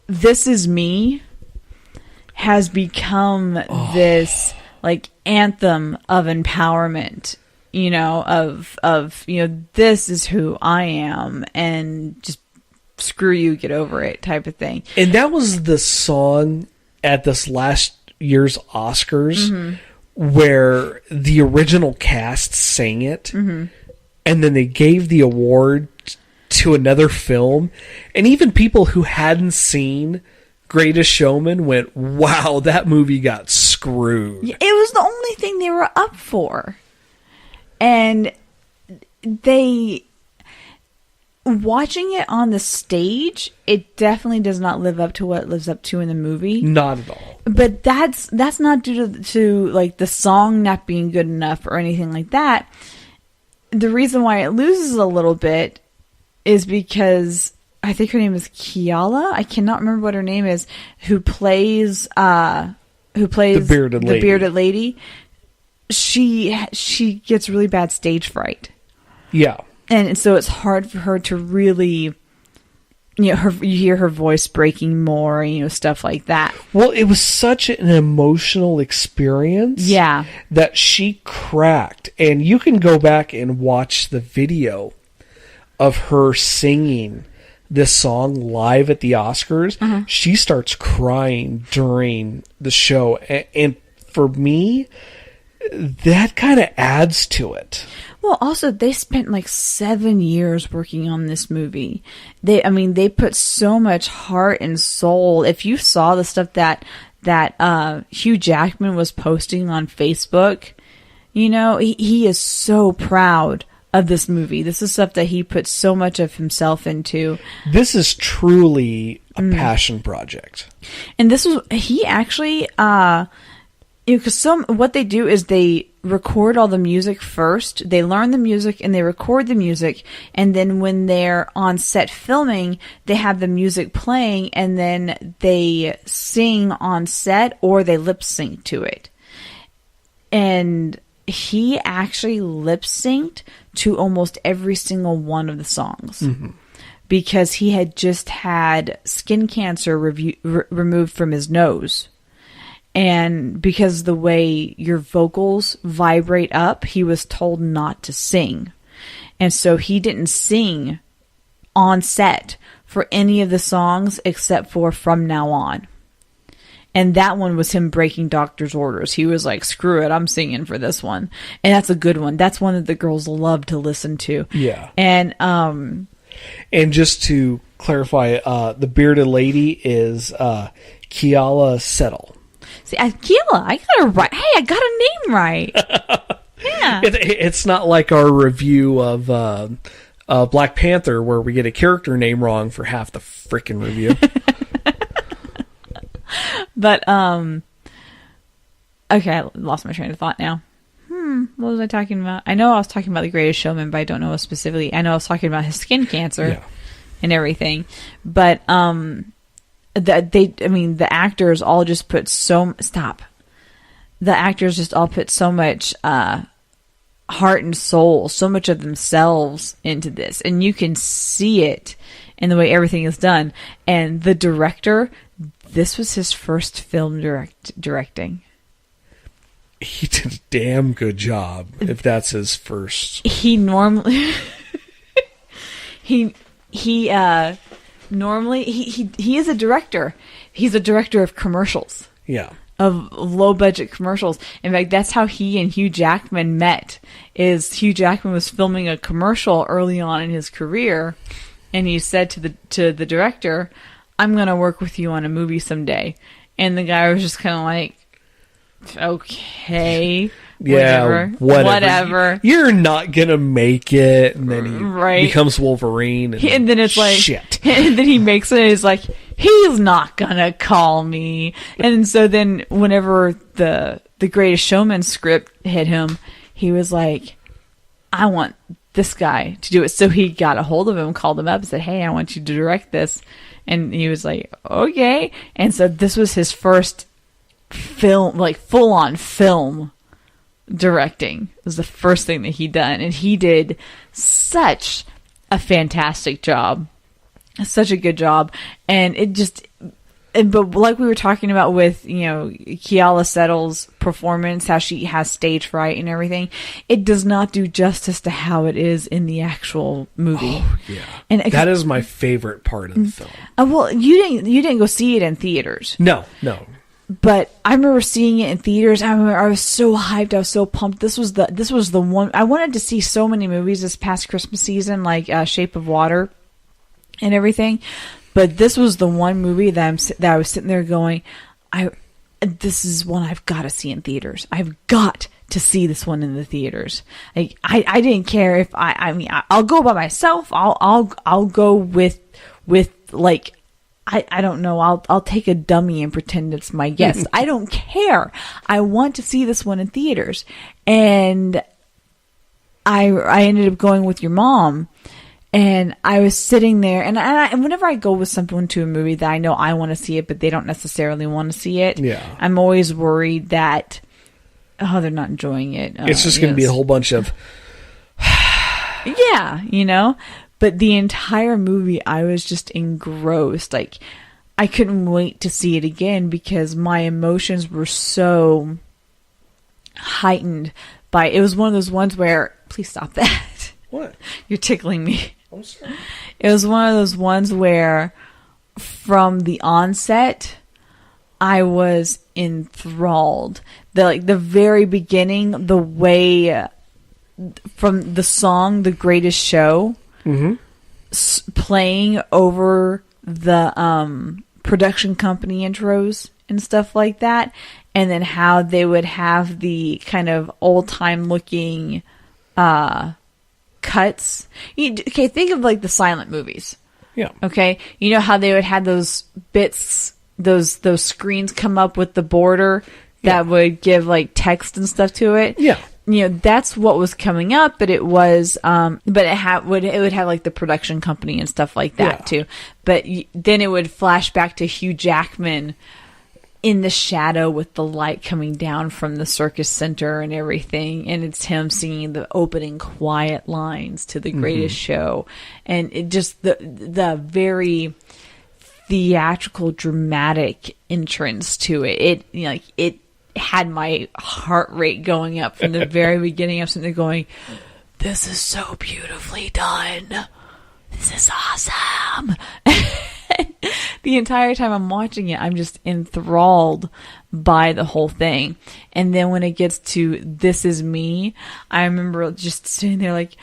This Is Me has become this like anthem of empowerment, you know, of this is who I am and just screw you, get over it type of thing. And that was the song at this last year's Oscars where the original cast sang it and then they gave the award to another film, and even people who hadn't seen Greatest Showman went, wow, that movie got screwed. It was the only thing they were up for. And watching it on the stage, it definitely does not live up to what it lives up to in the movie. Not at all. But that's not due to like the song not being good enough or anything like that. The reason why it loses a little bit is because I think her name is Keala. I cannot remember what her name is. Who plays the bearded lady. She gets really bad stage fright. Yeah, and so it's hard for her to really, you hear her voice breaking more, stuff like that. Well, it was such an emotional experience. Yeah, that she cracked, and you can go back and watch the video of her singing this song live at the Oscars. She starts crying during the show. And for me, that kind of adds to it. Well, also, they spent like 7 years working on this movie. They put so much heart and soul. If you saw the stuff that Hugh Jackman was posting on Facebook, he is so proud of this movie. This is stuff that he put so much of himself into. This is truly a passion project. And he actually, because what they do is they record all the music first. They learn the music and they record the music. And then when they're on set filming, they have the music playing and then they sing on set or they lip sync to it. And he actually lip synced to almost every single one of the songs because he had just had skin cancer removed from his nose. And because the way your vocals vibrate up, he was told not to sing. And so he didn't sing on set for any of the songs except for From Now On. And that one was him breaking doctor's orders. He was like, screw it, I'm singing for this one. And that's a good one. That's one that the girls love to listen to. Yeah. And just to clarify, the bearded lady is Keala Settle. See, Keala, I got her right. Hey, I got a name right. Yeah. It's not like our review of Black Panther where we get a character name wrong for half the freaking review. But, okay, I lost my train of thought now. What was I talking about? I know I was talking about The Greatest Showman, but I don't know specifically. I know I was talking about his skin cancer and everything. But, the actors all just put the actors just all put so much, heart and soul, so much of themselves into this. And you can see it in the way everything is done. And the director, this was his first film directing. He did a damn good job if that's his first. He normally he is a director. He's a director of commercials. Yeah. Of low budget commercials. In fact, that's how he and Hugh Jackman met. Is Hugh Jackman was filming a commercial early on in his career, and he said to the director, I'm going to work with you on a movie someday. And the guy was just kind of like, okay, Yeah, whatever. You're not gonna make it, and then he becomes Wolverine, and then it's like shit. And then he makes it. And he's like, he's not gonna call me. And so then, whenever the Greatest Showman script hit him, he was like, I want this guy to do it. So he got a hold of him, called him up, and said, hey, I want you to direct this. And he was like, okay. And so this was his first film, like full on film directing. It was the first thing that he done, and he did such a fantastic job, such a good job. And it just, but like we were talking about with, Keala Settle's performance, how she has stage fright and everything, it does not do justice to how it is in the actual movie. Oh, yeah. And that is my favorite part of the film. Well, you didn't go see it in theaters. No. But I remember seeing it in theaters. I remember I was so hyped. I was so pumped. This was the one I wanted to see. So many movies this past Christmas season, like Shape of Water and everything. But this was the one movie that I was sitting there going, this is one I've got to see in theaters. I've got to see this one in the theaters. Like I didn't care if I'll go by myself. I'll go with like. I don't know. I'll take a dummy and pretend it's my guest. I don't care. I want to see this one in theaters. And I ended up going with your mom, and I was sitting there, and whenever I go with someone to a movie that I know I want to see it, but they don't necessarily want to see it, I'm always worried that, they're not enjoying it. It's just going to be a whole bunch of... yeah, But the entire movie, I was just engrossed. Like, I couldn't wait to see it again because my emotions were so heightened by... It was one of those ones where... Please stop that. What? You're tickling me. I'm sorry. It was one of those ones where, from the onset, I was enthralled. The very beginning, the way... From the song, The Greatest Show... Mm-hmm. Playing over the production company intros and stuff like that, and then how they would have the kind of old-time looking cuts. Okay, think of like the silent movies. Yeah. Okay, you know how they would have those bits, those screens come up with the border that would give like text and stuff to it. Yeah. That's what was coming up, but it was, but it would have like the production company and stuff like that too. But then it would flash back to Hugh Jackman in the shadow with the light coming down from the circus center and everything, and it's him singing the opening quiet lines to The Greatest Show, and it just the very theatrical, dramatic entrance to it. It had my heart rate going up from the very beginning. I'm sitting there going, this is so beautifully done. This is awesome. The entire time I'm watching it, I'm just enthralled by the whole thing. And then when it gets to This Is Me, I remember just sitting there like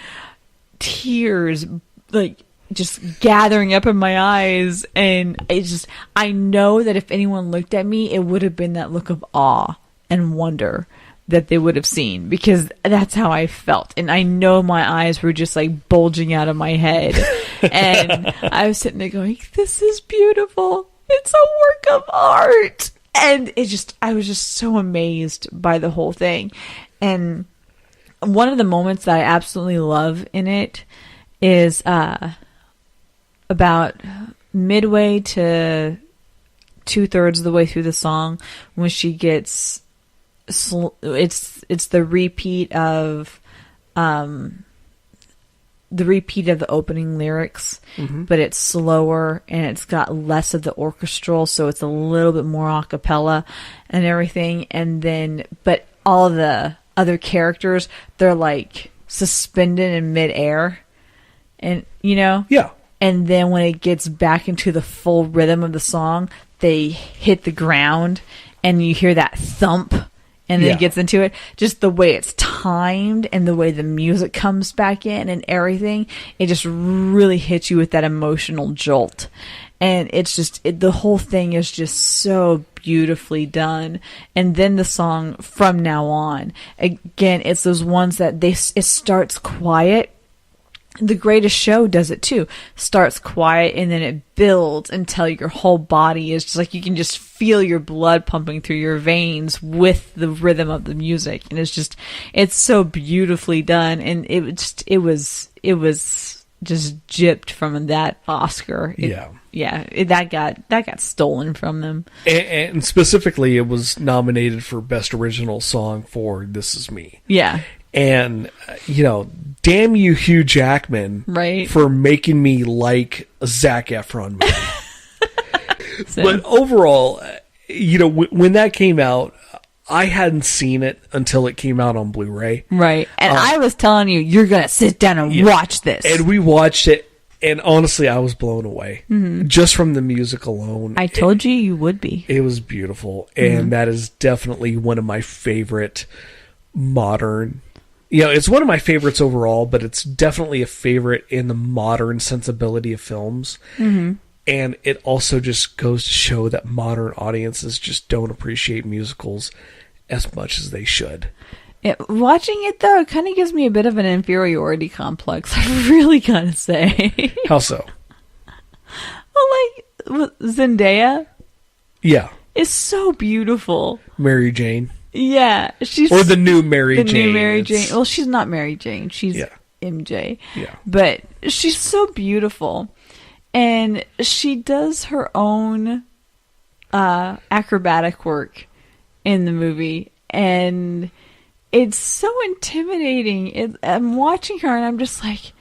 tears, like just gathering up in my eyes. And I know that if anyone looked at me, it would have been that look of awe and wonder that they would have seen, because that's how I felt. And I know my eyes were just like bulging out of my head. And I was sitting there going, this is beautiful. It's a work of art. And I was just so amazed by the whole thing. And one of the moments that I absolutely love in it is about midway to 2/3 of the way through the song, when she gets... It's the repeat of the opening lyrics, but it's slower and it's got less of the orchestral, so it's a little bit more a cappella and everything. And then, but all the other characters, they're like suspended in midair, and yeah. And then when it gets back into the full rhythm of the song, they hit the ground, and you hear that thump. And then it gets into it. Just the way it's timed and the way the music comes back in and everything, it just really hits you with that emotional jolt. And it's just, the whole thing is just so beautifully done. And then the song From Now On, again, it's those ones that it starts quiet. The Greatest Show does it too. Starts quiet and then it builds until your whole body is just like, you can just feel your blood pumping through your veins with the rhythm of the music. And it's so beautifully done. And it was just gypped from that Oscar. That got stolen from them. And specifically, it was nominated for Best Original Song for This Is Me. Yeah. And, damn you, Hugh Jackman, right, for making me like a Zac Efron movie. But overall, when that came out, I hadn't seen it until it came out on Blu-ray. Right. And I was telling you, you're going to sit down and watch this. And we watched it, and honestly, I was blown away. Mm-hmm. Just from the music alone. I told you would be. It was beautiful. And that is definitely one of my favorite modern... it's one of my favorites overall, but it's definitely a favorite in the modern sensibility of films. Mm-hmm. And it also just goes to show that modern audiences just don't appreciate musicals as much as they should. Watching it, though, it kind of gives me a bit of an inferiority complex, I really gotta say. How so? Well, Zendaya. Yeah. Is so beautiful. Mary Jane. Yeah, or the new Mary Jane. New Mary Jane. Well, she's not Mary Jane. She's MJ. Yeah. But she's so beautiful, and she does her own acrobatic work in the movie, and it's so intimidating. I'm watching her, and I'm just like,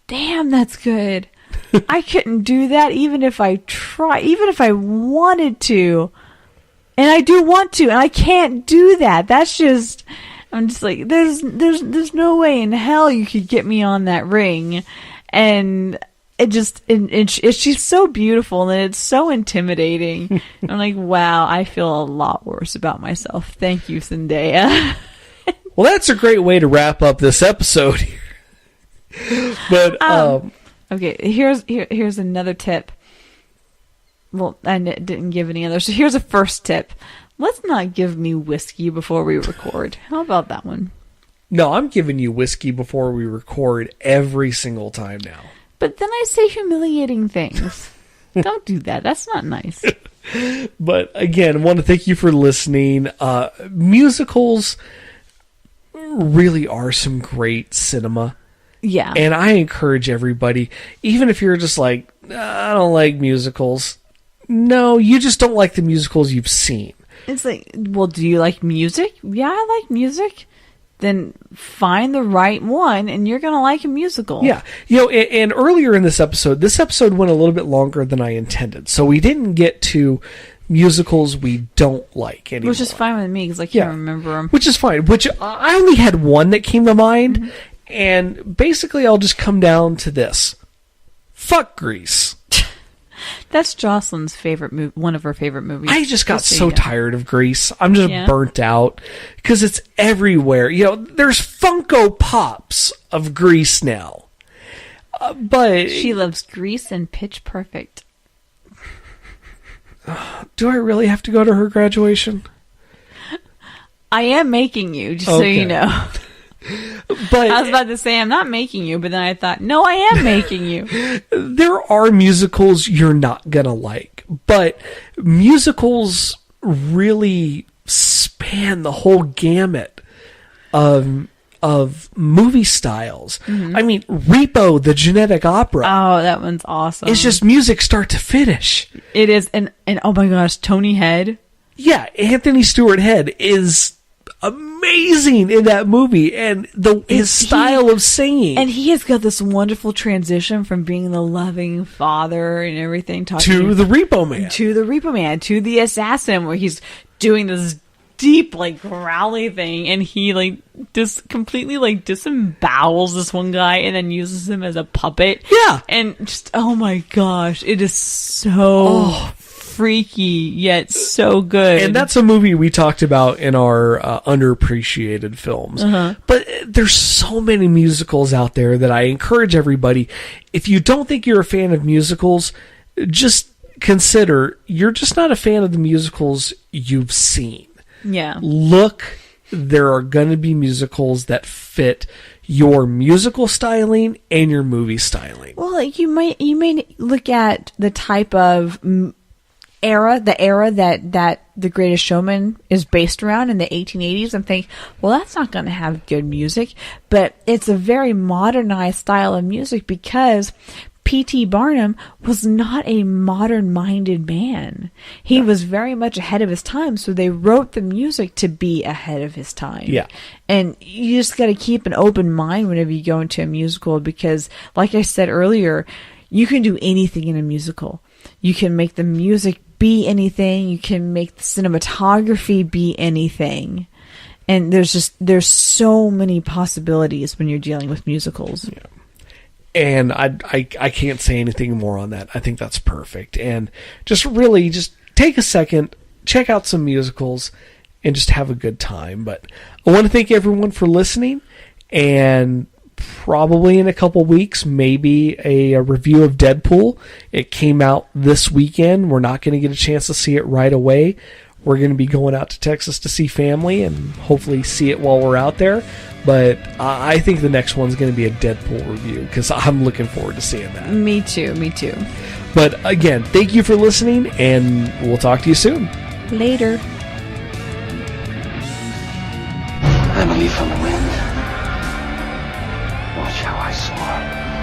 "Damn, that's good." I couldn't do that even if I wanted to. And I do want to, and I can't do that. I'm just like, there's no way in hell you could get me on that ring. And she's so beautiful, and it's so intimidating. I'm like, wow, I feel a lot worse about myself. Thank you, Zendaya. Well, that's a great way to wrap up this episode here. But, okay, here's another tip. Well, I didn't give any others. So here's a first tip. Let's not give me whiskey before we record. How about that one? No, I'm giving you whiskey before we record every single time now. But then I say humiliating things. Don't do that. That's not nice. But again, I want to thank you for listening. Musicals really are some great cinema. Yeah. And I encourage everybody, even if you're just like, I don't like musicals. No, you just don't like the musicals you've seen. It's like, well, do you like music? Yeah, I like music. Then find the right one, and you're going to like a musical. Yeah. And earlier in this episode went a little bit longer than I intended. So we didn't get to musicals we don't like anymore. Which is fine with me, because I can't remember them. Which is fine. Which I only had one that came to mind. Mm-hmm. And basically, I'll just come down to this. Fuck Grease. That's Jocelyn's favorite one of her favorite movies. I just got so tired of Grease. I'm just burnt out because it's everywhere. There's Funko Pops of Grease now. But she loves Grease and Pitch Perfect. Do I really have to go to her graduation? I am making you, just so you know. But I was about to say I'm not making you, but then I thought, no, I am making you. There are musicals you're not gonna like, but musicals really span the whole gamut of movie styles. Mm-hmm. I mean, Repo, the Genetic Opera. Oh, that one's awesome. It's just music start to finish. It is, and oh my gosh, Tony Head. Yeah, Anthony Stewart Head is amazing in that movie, and his style of singing, and he has got this wonderful transition from being the loving father and everything to the Repo Man, to the assassin, where he's doing this deep growly thing, and he completely disembowels this one guy and then uses him as a puppet. Yeah, and just oh my gosh, it is so freaky yet so good. And that's a movie we talked about in our underappreciated films. Uh-huh. But there's so many musicals out there that I encourage everybody, if you don't think you're a fan of musicals, just consider you're just not a fan of the musicals you've seen. Yeah. Look, there are going to be musicals that fit your musical styling and your movie styling. Well, like you may look at the type of era that The Greatest Showman is based around in the 1880s and think, well, that's not going to have good music. But it's a very modernized style of music because P.T. Barnum was not a modern-minded man. He was very much ahead of his time, so they wrote the music to be ahead of his time. Yeah. And you just got to keep an open mind whenever you go into a musical because, like I said earlier, you can do anything in a musical. You can make the music be anything. You can make the cinematography be anything. And there's so many possibilities when you're dealing with musicals. Yeah. And I can't say anything more on that. I think that's perfect. And just really just take a second, check out some musicals, and just have a good time. But I want to thank everyone for listening. And probably in a couple weeks, maybe a review of Deadpool. It came out this weekend. We're not going to get a chance to see it right away. We're going to be going out to Texas to see family and hopefully see it while we're out there. But I think the next one's going to be a Deadpool review because I'm looking forward to seeing that. Me too. But again, thank you for listening, and we'll talk to you soon. Later. I'm a leaf on the wind. Watch how I soar.